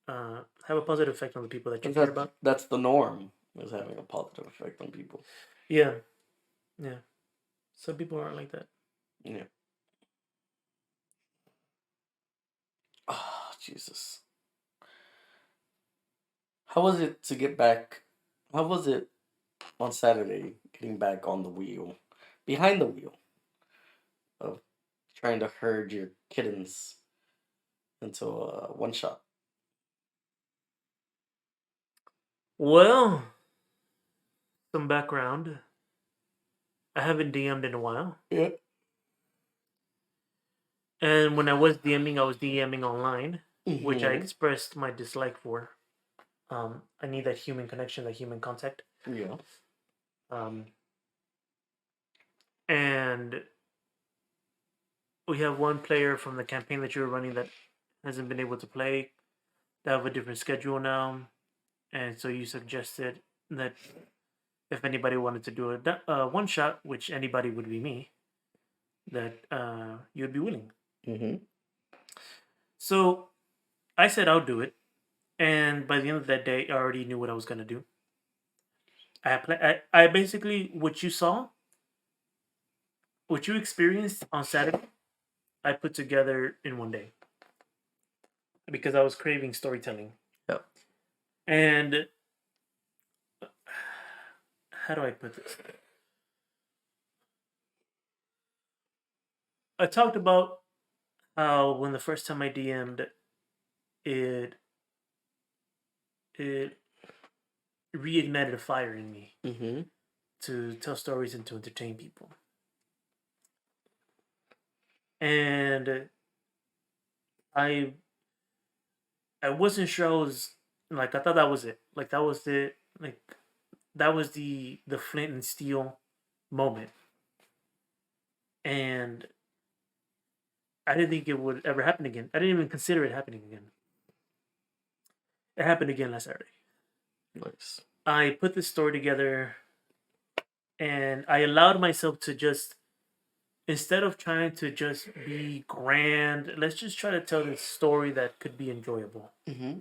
Have a positive effect on the people that you And care that's about. that's the norm, is having a positive effect on people. Yeah, yeah. Some people aren't like that. Yeah. Oh, Jesus. How was it to get back? How was it? on Saturday, getting back on the wheel, behind the wheel of trying to herd your kittens into a one shot. Well, some background. I haven't DM'd in a while. Yeah. And when I was DMing online, which I Mm-hmm. expressed my dislike for. I need that human connection, that human contact. Yeah. Um, and we have one player from the campaign that you were running that hasn't been able to play. They have a different schedule now, and so you suggested that if anybody wanted to do a one shot, which anybody would be me, that you'd be willing. Mm-hmm. So I said I'll do it, and by the end of that day, I already knew what I was gonna do. I basically what you saw, what you experienced on Saturday, I put together in one day because I was craving storytelling. Yep. And how do I put this? I talked about how when the first time I DM'd, it it reignited a fire in me Mm-hmm. to tell stories and to entertain people. And I I wasn't sure I was like I thought that was it. Like that was the like that was the flint and steel moment. And I didn't think it would ever happen again. I didn't even consider it happening again. It happened again last Saturday. Nice. I put this story together and I allowed myself to just, instead of trying to just be grand, let's just try to tell this story that could be enjoyable. Mm-hmm.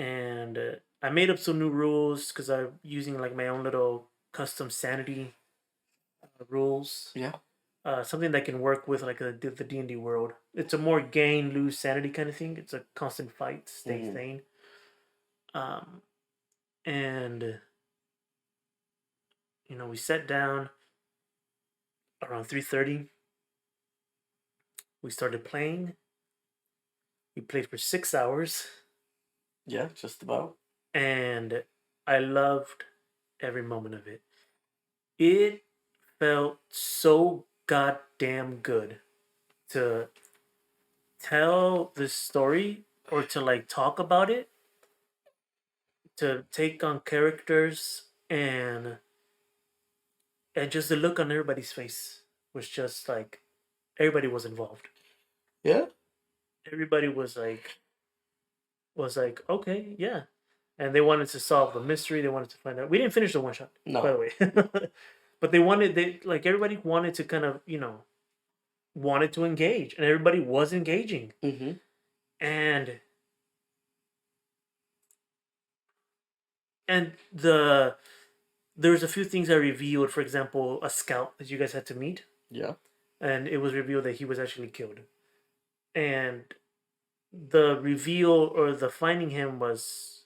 And I made up some new rules because I'm using like my own little custom sanity rules. Yeah. Something that can work with like the D&D world. It's a more gain lose sanity kind of thing. It's a constant fight, stay Mm-hmm. sane. Um, and we sat down around 3:30. We started playing. We played for 6 hours, Yeah, just about. and I loved every moment of it. It felt so goddamn good to tell this story or to like talk about it, to take on characters and just the look on everybody's face was just like everybody was involved. Yeah. Everybody was like, okay, yeah. And they wanted to solve the mystery. They wanted to find out. We didn't finish the one shot, by the No. way. But they like everybody wanted to kind of, wanted to engage and everybody was engaging. Mm-hmm. And and there's a few things I revealed, for example, a scout that you guys had to meet, Yeah. and it was revealed that he was actually killed. And the reveal or the finding him was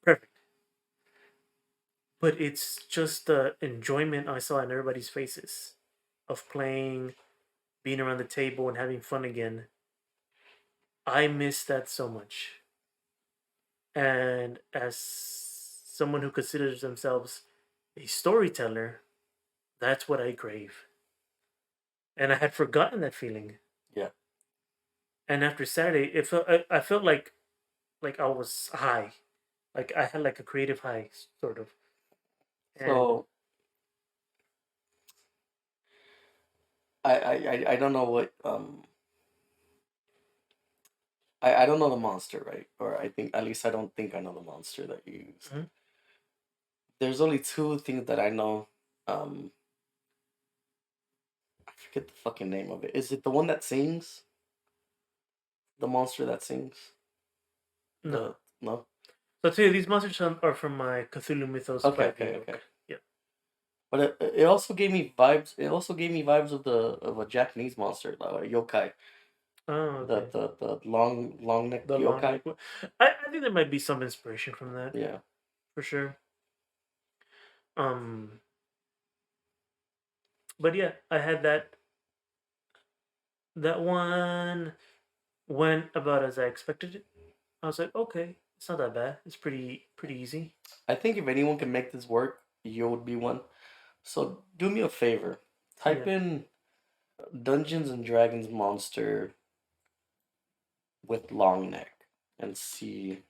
perfect. But it's just the enjoyment I saw in everybody's faces of playing, being around the table, and having fun again. I miss that so much. And as someone who considers themselves a storyteller, that's what I crave. And I had forgotten that feeling. Yeah. And after Saturday, I felt like I was high, like I had like a creative high, sort of. And So I don't know what I don't know the monster, right? Or I think at least I don't think I know the monster that you used. Mhm. There's only two things that I know. Um I forget the fucking name of it. Is it the one that sings? The monster that sings? No. The no? So too, these monsters are from my Cthulhu Mythos Okay, 5e okay, okay. book. Yeah. But it also gave me vibes. It also gave me vibes of a Japanese monster, like a yokai. Oh, okay. The long neck The long yokai. neck. I think there might be some inspiration from that Yeah. for sure. Um, but yeah, I had that one went about as I expected it. I was like, okay, it's not that bad. It's pretty easy. I think if anyone can make this work, you would be one. So do me a favor. Type Yeah. in Dungeons and Dragons monster with long neck and see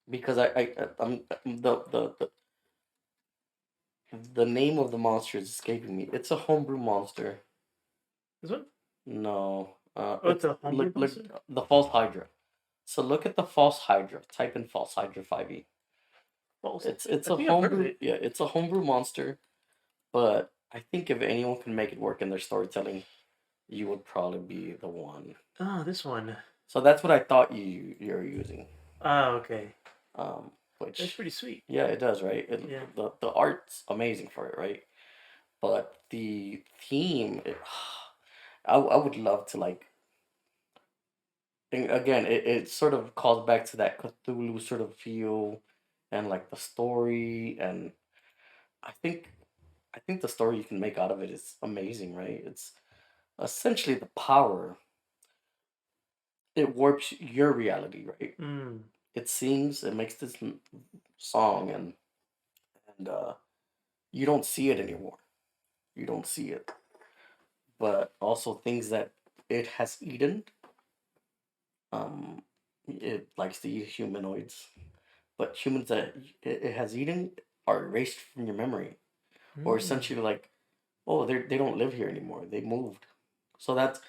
because I'm the name of the monster is escaping me. It's a homebrew monster. This one? No, Oh, it's it's a homebrew look monster. the false Hydra. So look at the false Hydra. Type in false Hydra 5e. False. It's I a think I've heard of homebrew, it. yeah, it's a homebrew monster. But I think if anyone can make it work in their storytelling, you would probably be the one. Oh, this one. So that's what I thought you're using. Ah, okay. That's Which pretty sweet. yeah, it does, right? Yeah. The art's amazing for it, right? But the theme, I would love to like. And again, it sort of calls back to that Cthulhu sort of feel, and like the story, and I think I think the story you can make out of it is amazing, right? It's essentially the power. It warps your reality, right? Mm. It sings, it makes this song, and you don't see it anymore. You don't see it, but also things that it has eaten. Um, it likes to eat humanoids, but humans that it has eaten are erased from your memory, or Mm. essentially like, oh, they don't live here anymore. They moved. So that's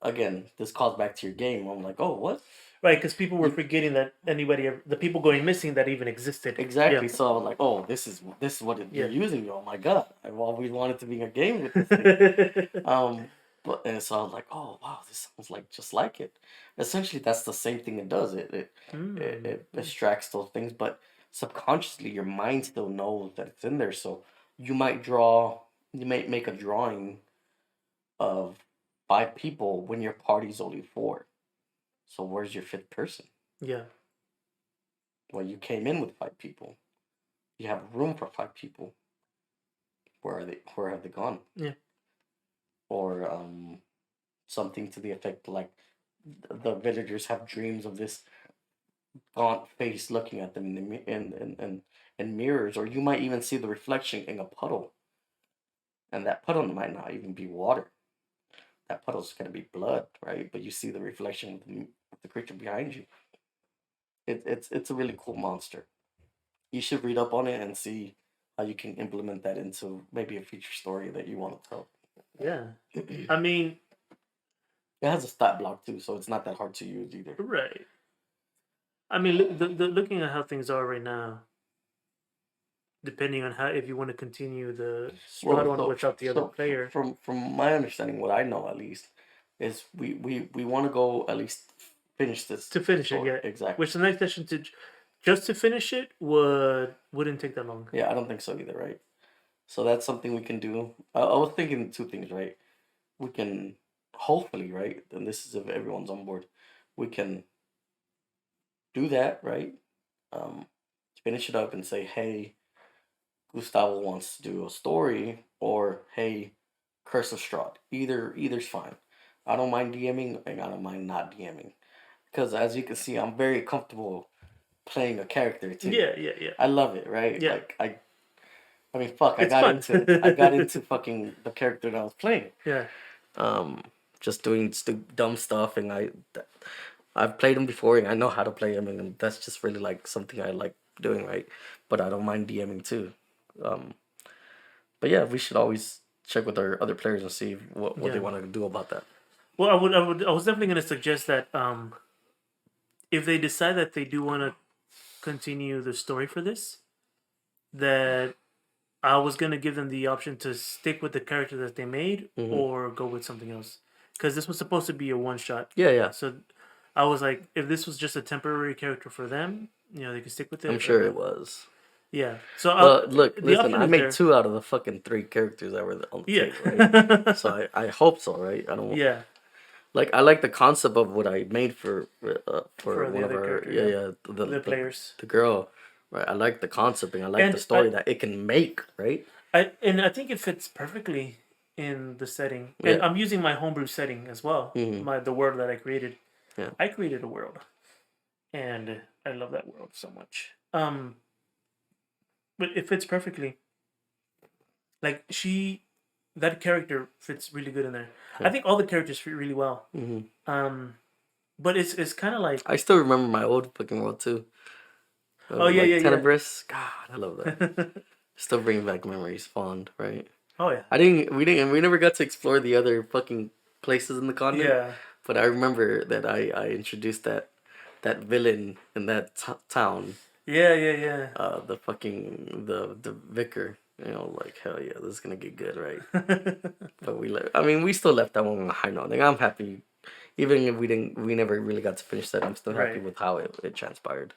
again, this calls back to your game. I'm like, oh, what? Right, because people were You forgetting that the people going missing that even existed. Yeah. exactly. So I was like, oh, this is what you're Yeah. using. Oh my god, I've always wanted to be a game with this thing. Um, but and so I was like, oh wow, this sounds like just like it. Essentially, that's the same thing it does. Mm. It extracts those things, but subconsciously, your mind still knows that it's in there. So you might draw, you might make a drawing of 5 people when your party's only 4. So where's your fifth person? Yeah. Well, you came in with 5 people. You have room for 5 people. Where are they? Where have they gone? Yeah. Or something to the effect like the villagers have dreams of this gaunt face looking at them in in mirrors, or you might even see the reflection in a puddle, and that puddle might not even be water. That puddle's gonna be blood, right? But you see the reflection of the creature behind you. It's a really cool monster. You should read up on it and see how you can implement that into maybe a future story that you want to tell. Yeah. I mean, It has a stat block too, so it's not that hard to use either. right. I mean, looking at how things are right now, depending on how if you want to continue the squad Well, one without the other player from my understanding, what I know at least is we want to go at least finish this to finish it, story yeah. exactly. Which the next session to just to finish it wouldn't take that long. Yeah, I don't think so either, right? So that's something we can do. I was thinking 2 things, right? We can hopefully, right, and this is if everyone's on board, we can do that, right? Um, finish it up and say, hey, Gustavo wants to do a story, or hey, Curse of Strahd. Either's fine. I don't mind DMing, and I don't mind not DMing, because as you can see, I'm very comfortable playing a character too. Yeah, yeah, yeah, I love it, right? yeah. Like I mean, fuck, It's fun. I got into fucking the character that I was playing. Yeah, Um, just doing dumb stuff, and I've played him before, and I know how to play him, and that's just really like something I like doing, right? But I don't mind DMing too. Um, but yeah, we should always check with our other players and see what they yeah. want to do about that. Well, I was definitely gonna suggest that if they decide that they do want to continue the story for this, that I was gonna give them the option to stick with the character that they made Hmm. or go with something else, because this was supposed to be a one shot. Yeah, yeah. So I was like, if this was just a temporary character for them, they could stick with I'm it or sure it go. was. Yeah. So Well, look, the listen, option I is made there. 2 out of the fucking 3 characters that were on the Yeah. table, right? So I hope so, right? I don't Yeah. like I like the concept of what I made for For one the of other our character, yeah yeah. yeah The players. the girl, Right. I like the concept and I like the And story that it can make. Right. I think it fits perfectly in the setting. And Yeah. I'm using my homebrew setting as well. The world that I created. Yeah. I created a world, and I love that world so much. But it fits perfectly. Like that character fits really good in there. Yeah. I think all the characters fit really well. But it's kind of like, I still remember my old fucking world too. oh yeah, Like yeah, yeah. Tenebris. God, I love that. Still bringing back memories, fond, right? Oh yeah, We never got to explore the other fucking places in the continent. yeah, But I remember that I introduced that villain in that town. yeah, yeah, yeah. The fucking the vicar. You know, like hell yeah, this is gonna get good, right? But I mean, we still left that one on a high note. Like I'm happy, even if we never really got to finish that. I'm still happy Right. with how it transpired.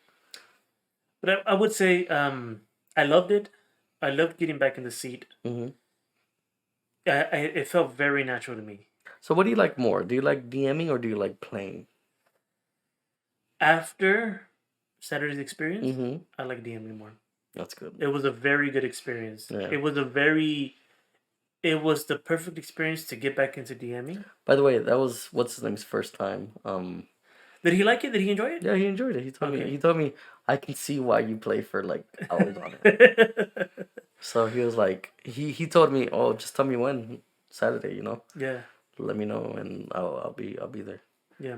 But I would say I loved it. I loved getting back in the seat. Hmm. It felt very natural to me. So what do you like more? Do you like DMing or do you like playing? After Saturday's experience, Mm-hmm. I like DMing more. That's good. It was a very good experience. Yeah. It was the perfect experience to get back into DMing. By the way, that was what's his name's first time. Did he like it? Did he enjoy it? Yeah, he enjoyed it. He told me. Okay. He told me I can see why you play for like hours on it. So he was like, he told me, oh, just tell me when Saturday, you know. Yeah. Let me know and I'll be there. Yeah.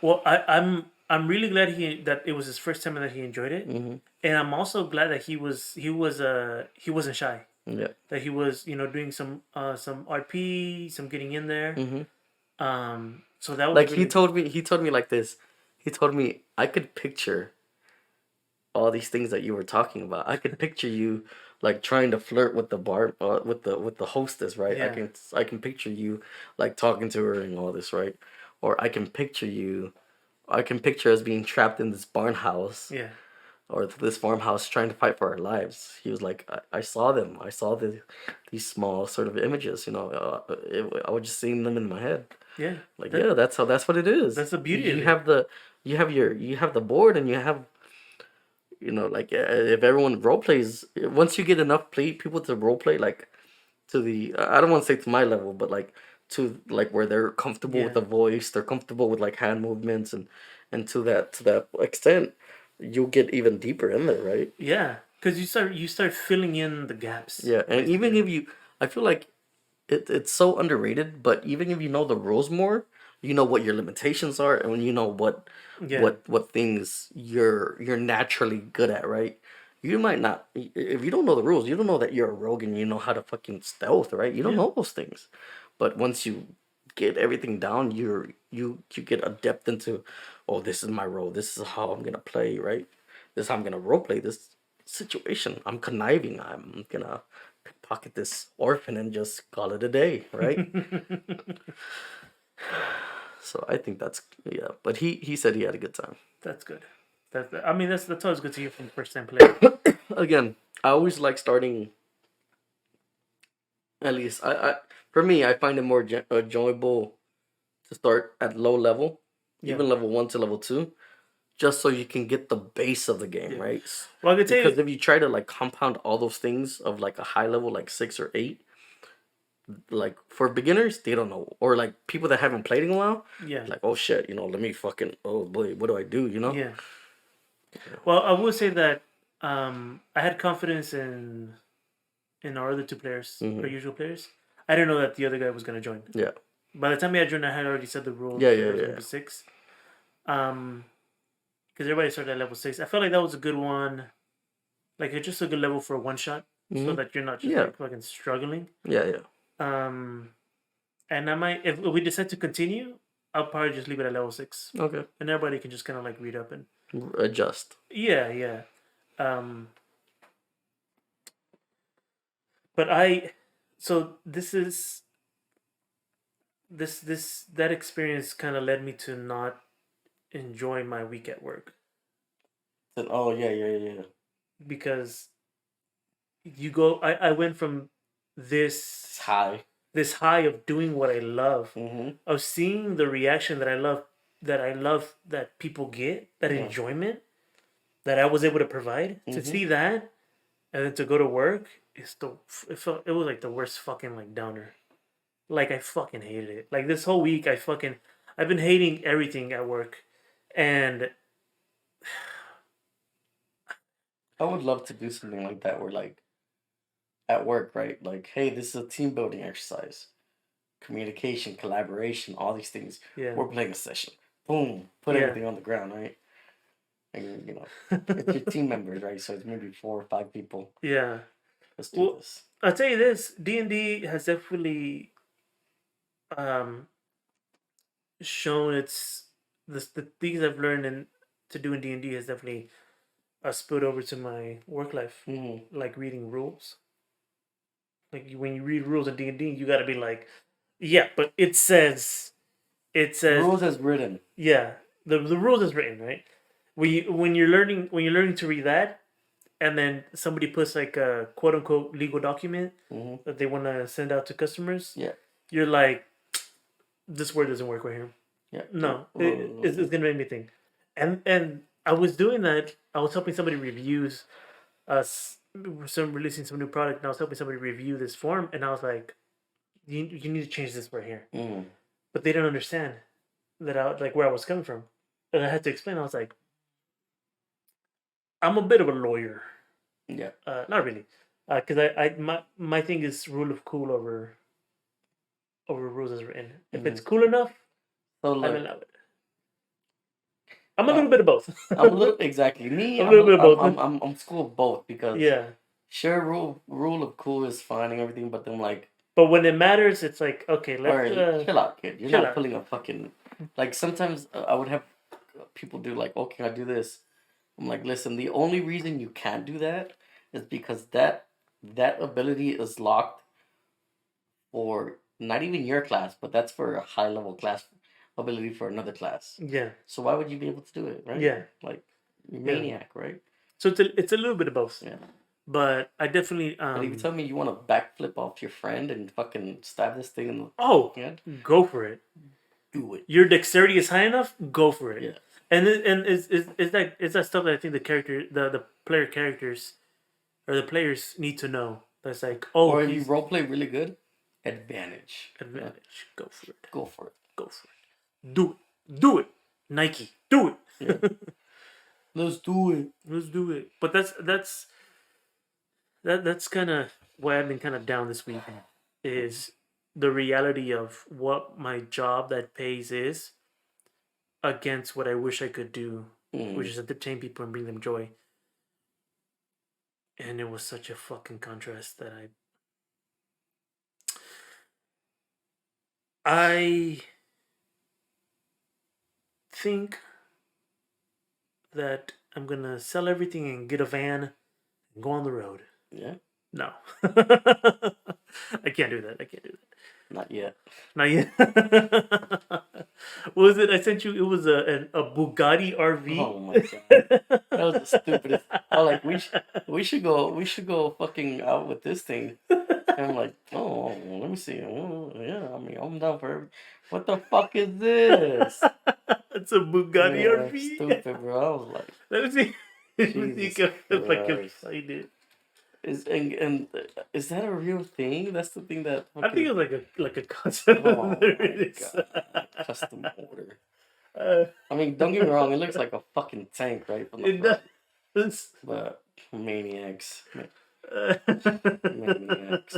Well, I'm really glad that it was his first time and that he enjoyed it, and I'm also glad that he wasn't shy. Yeah. That he was doing some RP, some getting in there. So that was Like really... he told me like this. He told me I could picture all these things that you were talking about. I could picture you like trying to flirt with the bar with the hostess, right? Yeah. I can picture you like talking to her and all this, right? Or I can picture us being trapped in this barn house. Yeah. Or this farmhouse trying to fight for our lives. He was like, I saw them. I saw these small sort of images. You know, I was just seeing them in my head. Yeah. Like that's what it is. That's the beauty of it. You have the board and you have, you know, like if everyone role plays, once you get enough people to role play, like to the I don't want to say to my level, but like to like where they're comfortable with the voice, they're comfortable with like hand movements and to that extent, you'll get even deeper in there, right? Yeah, because you start filling in the gaps. Yeah, and even if you, I feel like it's so underrated. But even if you know the rules more, you know what your limitations are, and when you know what things you're naturally good at, right? You might not if you don't know the rules, you don't know that you're a rogue and you know how to fucking stealth, right? You don't know those things, but once you get everything down, you get adept into, oh, this is my role. This is how I'm gonna play, right? This is how I'm gonna role play this situation. I'm conniving. I'm gonna pickpocket this orphan and just call it a day, right? So I think that's But he said he had a good time. That's good. I mean that's always good to hear from the first time player. Again, I always like starting. At least I for me, I find it more enjoyable to start at low level, even level 1 to level 2, just so you can get the base of the game, right? Well, I could tell Because if you try to like compound all those things of like a high level, like 6 or 8, like for beginners, they don't know, or like people that haven't played in a while, like, oh shit, you know, let me fucking, oh boy, what do I do, you know? Yeah. Well, I will say that I had confidence in our other two players, our usual players. I didn't know that the other guy was gonna join. Yeah. By the time he had joined, I had already said the rules. Yeah. Gonna be 6. Because everybody started at level 6. I felt like that was a good one. Like it's just a good level for a one shot, so that you're not just like fucking struggling. Yeah. And I might, if we decide to continue, I'll probably just leave it at level 6. Okay. And everybody can just kind of like read up and adjust. Yeah. But so this is that experience kind of led me to not enjoy my week at work. Oh yeah. Because I went from this high of doing what I love, of seeing the reaction that I love that people get, that enjoyment, that I was able to provide. To Mm-hmm. see that and then to go to work is it was like the worst fucking like downer. Like I fucking hated it. Like this whole week I've been hating everything at work. And I would love to do something like that where like at work, right? Like, hey, this is a team building exercise. Communication, collaboration, all these things. yeah. We're playing a session. Boom. Put Yeah. everything on the ground, right? And it's your team members, right? So it's maybe 4 or 5 people. Yeah. Let's do this. I'll tell you this, D&D has definitely shown the things I've learned to do in D&D has definitely spilled over to my work life. Mm-hmm. Like reading rules. Like when you read rules in D&D, you got to be like, yeah, but it says Rules as written. yeah, the rules is written, right? When you're learning to read that, and then somebody puts like a quote unquote legal document Mm-hmm. that they want to send out to customers, Yeah. you're like, this word doesn't work right here. Yeah. No, it's gonna make me think. And I was doing that. I was helping somebody reviews us some releasing some new product, and I was helping somebody review this form, and I was like, you need to change this word here. Mm. But they didn't understand that like where I was coming from, and I had to explain. I was like, I'm a bit of a lawyer. Yeah. Not really, because my thing is rule of cool over rules as written. If it's cool enough, So I look, allow it. I'm a little bit of both. I'm a little exactly me. I'm a little bit of both. I'm school of both because Yeah, sure rule of cool is fine and everything, but then like but when it matters, it's like okay, all let's right, chill out, kid. You're chill not out. pulling a fucking like sometimes I would have people do like, oh, can I do this? I'm like, listen, the only reason you can't do that is because that ability is locked for not even your class, but that's for a high level class ability for another class. Yeah, So why would you be able to do it, right? Yeah. Like you're Yeah. maniac, right? so it's a little bit of both. Yeah. But I definitely But if you tell me you want to backflip off your friend and fucking stab this thing in oh, the head, go for it. do it. Your dexterity is high enough, go for it. Yeah. And it's that stuff that I think the player characters or the players need to know. That's like, oh, Or if you he's roleplay really good, advantage. advantage. Go for it. Go for it. Go for it. Do it. Do it. Nike. Do it. Yeah. Let's do it. Let's do it. But that's kind of why I've been kind of down this week is the reality of what my job that pays is against what I wish I could do, which is entertain people and bring them joy. And it was such a fucking contrast that I think that I'm gonna sell everything and get a van and go on the road. Yeah. No. I can't do that. I can't do that. Not yet. Not yet. What was it? I sent you. It was a Bugatti RV. Oh my god, that was the stupidest. I was like, we should go fucking out with this thing. And I'm like, oh, let me see. Oh, yeah, I mean, I'm down for everything. What the fuck is this? It's a Bugatti Yeah, RV. stupid, bro. I was like, Let me see. Let me see Jesus if I can Christ. find it. Is that a real thing? That's the thing that I think it was like a concept. Oh my There it is. god, custom order. Uh, I mean, don't get me wrong. It looks like a fucking tank, right? From the it front. does. But maniacs, Oh maniacs.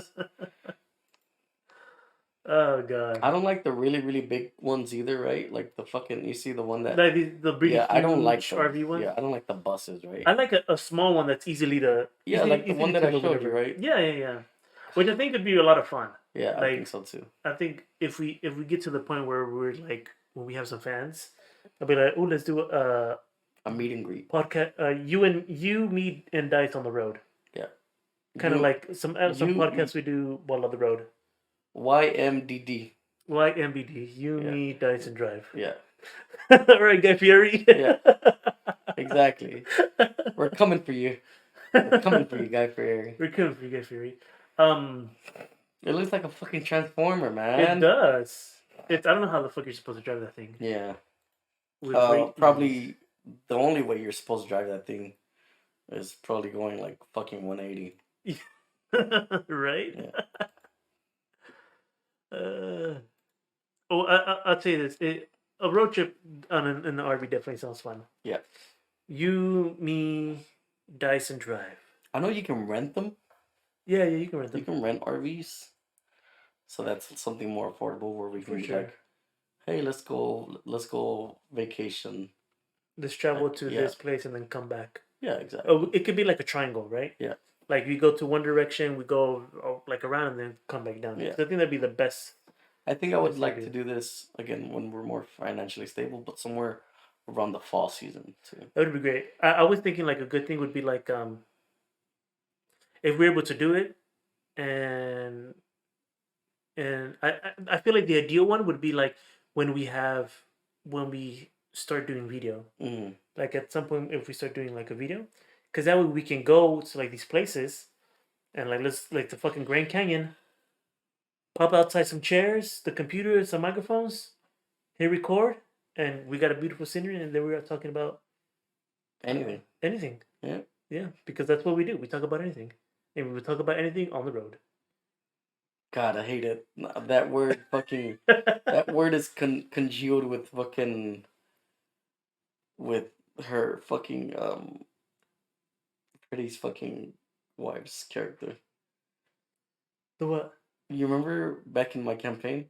god. I don't like the really really big ones either, right? Like the fucking you see the one that Like the big yeah, I don't like huge RV one. Yeah, I don't like the buses, right? I like a small one that's easily to Yeah, like the one to that I go showed you, whenever. right? Yeah. Which I think would be a lot of fun. Yeah, I Like think so too. I think if we get to the point where we're like when we have some fans, I'll be like, oh, let's do a meet and greet. podcast. You, me, and Dice on the road. Yeah. Kind of You- like some podcasts we do while on the road. YMDD. Like MBD, you, Yeah. me, Dice, and Drive. Yeah, Right, Guy Fieri. Yeah. exactly. We're coming for you. We're coming for you, Guy Fieri. We're coming for you, Guy Fieri. It looks like a fucking transformer, It man. does. I don't know how the fuck you're supposed to drive that thing. Yeah. With weight Probably the only way you're supposed to drive that thing is probably going like fucking 180. Right? Yeah. I'll tell you this: a road trip on an RV definitely sounds fun. Yeah. You, me, Dice, and Drive. I know you can rent them. Yeah, you can rent You them can rent RVs. So that's something more affordable where we for can be sure. like, hey, let's go vacation. Let's travel Like, to yeah. this place and then come back. Yeah, exactly. Oh, it could be like a triangle, right? Yeah. Like we go to one direction, we go like around, and then come back down. Yeah. So I think that'd be the best. I think I would Best like idea. to do this again when we're more financially stable, but somewhere around the fall season too. That would be great. I was thinking like a good thing would be like if we're able to do it, and I feel like the ideal one would be like when we start doing video. Mm. Like at some point, if we start doing like a video, because that way we can go to like these places and like let's like the fucking Grand Canyon, pop outside some chairs, the computer, some microphones, hit record, and we got a beautiful scenery, and then we are talking about Anything. anything. Yeah. Yeah, because that's what we do. We talk about anything, and we will talk about anything on the road. God, I hate it. That word fucking that word is congealed with fucking with her fucking Pretty's fucking wife's character. The what? You remember back in my campaign?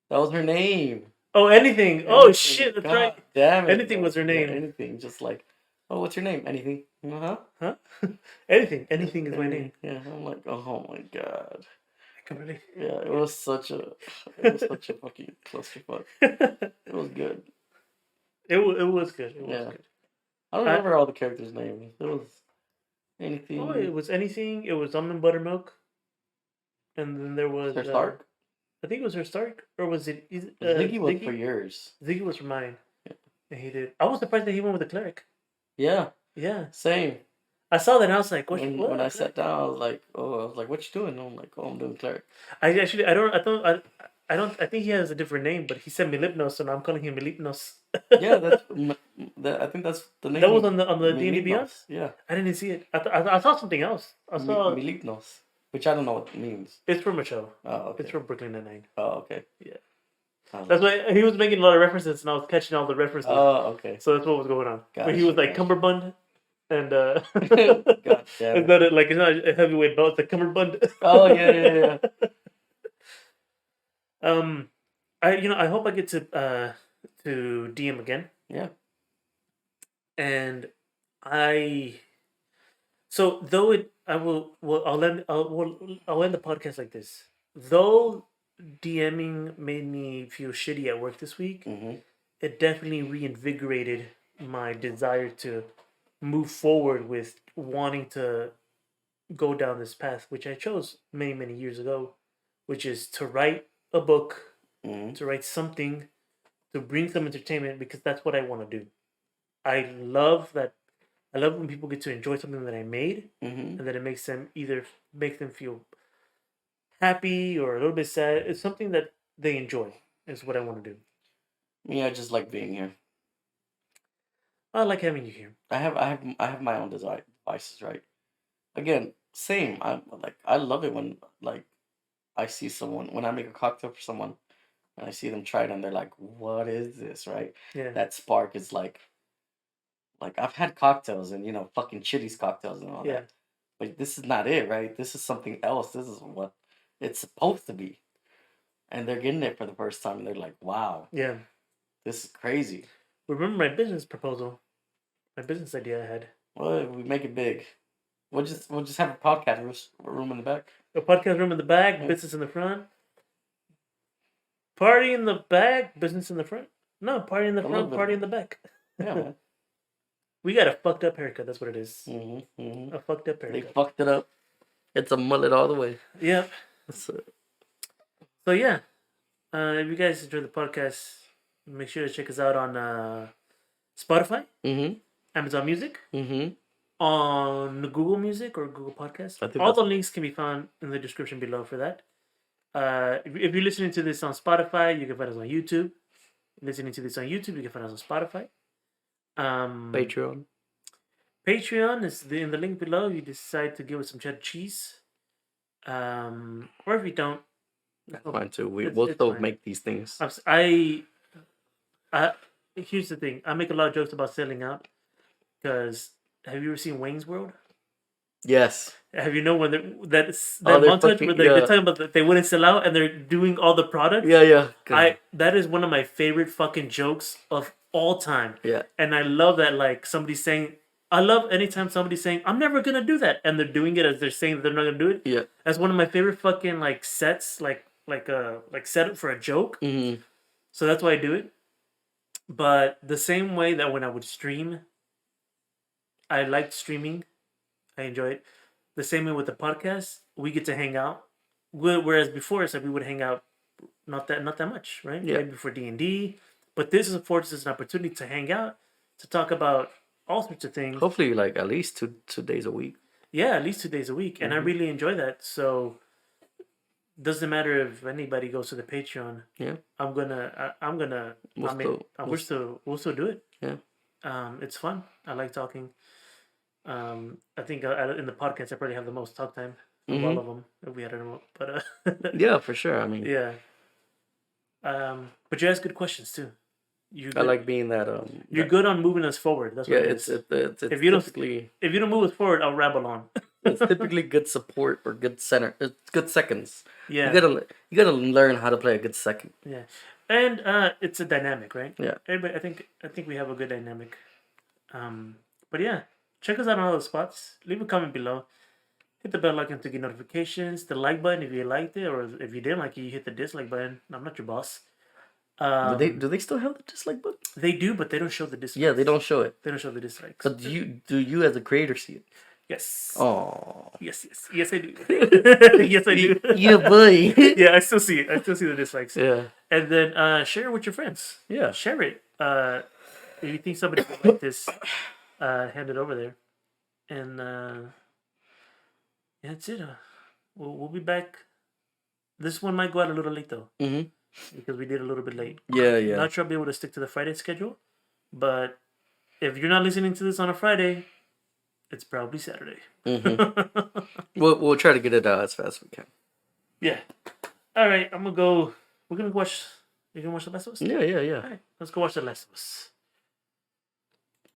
That was her name. Oh, anything. Oh shit, that's God right. damn it. Anything was her name. Yeah, anything. Just like, oh, what's your name? Anything. Uh-huh. Huh? Anything. Anything is my name. Yeah, I'm like, oh my god. I can really. Yeah, it was such a fucking clusterfuck. It was good. It was good. It was Yeah. good. I don't remember all the characters' names. It was anything. Oh, it was anything. It was almond buttermilk, and then there was Sir Stark? I think it was her Stark, or was it Ziggy was Ziggy? for yours. Ziggy was for mine. Yeah. And he did. I was surprised that he went with the cleric. Yeah, Yeah, same. I saw that and I was like, what? When I sat down, I was like, what you doing? I'm like, oh, I'm doing cleric. I actually, I don't, I think he has a different name, but he said Milipnos, and I'm calling him Milipnos. Yeah, I think that's the name. That was on the D&D Beyond? Yeah. I didn't see it. I saw something else. I saw Milignos, which I don't know what it means. it's from a show. Oh, okay. It's from Brooklyn Nine-Nine. Oh, okay. Yeah. Oh. That's why he was making a lot of references, and I was catching all the references. Oh, okay. So that's what was going on. Gotcha, But he was like gotcha. cummerbund, and God damn it's not it's not a heavyweight belt. It's a cummerbund. Oh yeah. I hope I get to DM again. Yeah. And so though I'll end the podcast like this. Though DMing made me feel shitty at work this week, Mm-hmm. it definitely reinvigorated my desire to move forward with wanting to go down this path, which I chose many, many years ago, which is to write a book, Mm-hmm. to write something, to bring some entertainment, because that's what I want to do. I love when people get to enjoy something that I made, Mm-hmm. and that it makes them feel happy or a little bit sad. It's something that they enjoy. Is what I want to do. Yeah, I just like being here. I like having you here. I have my own devices, right? Again, same. I love it when like I see someone when I make a cocktail for someone and I see them try it and they're like, "What is this?" Right? Yeah. That spark is like I've had cocktails and fucking Chili's cocktails and all Yeah. that, but this is not it, right? This is something else. This is what it's supposed to be, and they're getting it for the first time and they're like, "Wow, Yeah. this is crazy." Remember my business proposal, my business idea I had. Well, we make it big. We'll just have a podcast room in the back. A podcast room in the back, Yeah. business in the front. Party in the back, business in the front. No, party in the front, party in the back. Yeah, man. We got a fucked up haircut. That's what it is. Mm-hmm, mm-hmm. A fucked up They haircut. fucked it up. It's a mullet all the way. Yep. So yeah, if you guys enjoyed the podcast, make sure to check us out on Spotify, Mm-hmm. Amazon Music, Mm-hmm. on Google Music or Google Podcasts. I think All that's- the links can be found in the description below for that. If you're listening to this on Spotify, you can find us on YouTube. Listening to this on YouTube, you can find us on Spotify. Patreon. Patreon is in the link below. You decide to give us some cheddar cheese, or if you don't, That's fine too. it's, We'll it's still fine. make these things. I here's the thing. I make a lot of jokes about selling out because have you ever seen Wayne's World? Yes. Have you know when that's Oh, that they're montage where fucking they're yeah. talking about that they wouldn't sell out and they're doing all the products? Yeah. God. That is one of my favorite fucking jokes of all time. Yeah. And I love that like somebody's saying I love anytime somebody's saying I'm never gonna do that and they're doing it as they're saying that they're not gonna do it. Yeah. That's one of my favorite fucking like sets like setup for a joke. Mm-hmm. So that's why I do it. But the same way that when I would stream, I liked streaming. I enjoy it. The same way with the podcast, we get to hang out. Whereas before, it's like we would hang out not that much, right? Yeah. Maybe for D&D. But this affords us an opportunity to hang out, to talk about all sorts of things. Hopefully, like at least two days a week. Yeah, at least 2 days a week, and I really enjoy that. So doesn't matter if anybody goes to the Patreon. Yeah. I'm gonna. We'll still do it. Yeah. It's fun. I like talking. I think in the podcast I probably have the most talk time of all of them if we had it, but Yeah, for sure. I mean, yeah. But you ask good questions too. I like being that. You're good on moving us forward. That's what it is. It's If you typically don't move us forward, I'll ramble on. it's typically good support or good center. It's good seconds. Yeah. You gotta learn how to play a good second. Yeah, and it's a dynamic, right? Yeah. Everybody, I think we have a good dynamic. But yeah, check us out on all the spots. Leave a comment below. Hit the bell icon to get notifications. The like button if you liked it, or if you didn't like it, you hit the dislike button. I'm not your boss. Do they still have the dislike button? They do, but they don't show the dislikes. Yeah, they don't show it. They don't show the dislikes. But do you as a creator see it? Yes. Oh. Yes, I do. Yes, I do. Yeah, boy. Yeah, I still see it. I still see the dislikes. Yeah. And then share it with your friends. Yeah. Share it. If you think somebody would like this, hand it over there. And yeah, that's it. We'll be back. This one might go out a little late though. Mm-hmm. Because we did a little bit late. Yeah. Not sure I'll be able to stick to the Friday schedule. But if you're not listening to this on a Friday, it's probably Saturday. Mm-hmm. we'll try to get it out as fast as we can. Yeah. All right, I'm gonna go. We're gonna watch. You gonna watch The Last of Us? Yeah. All right, let's go watch The Last of Us.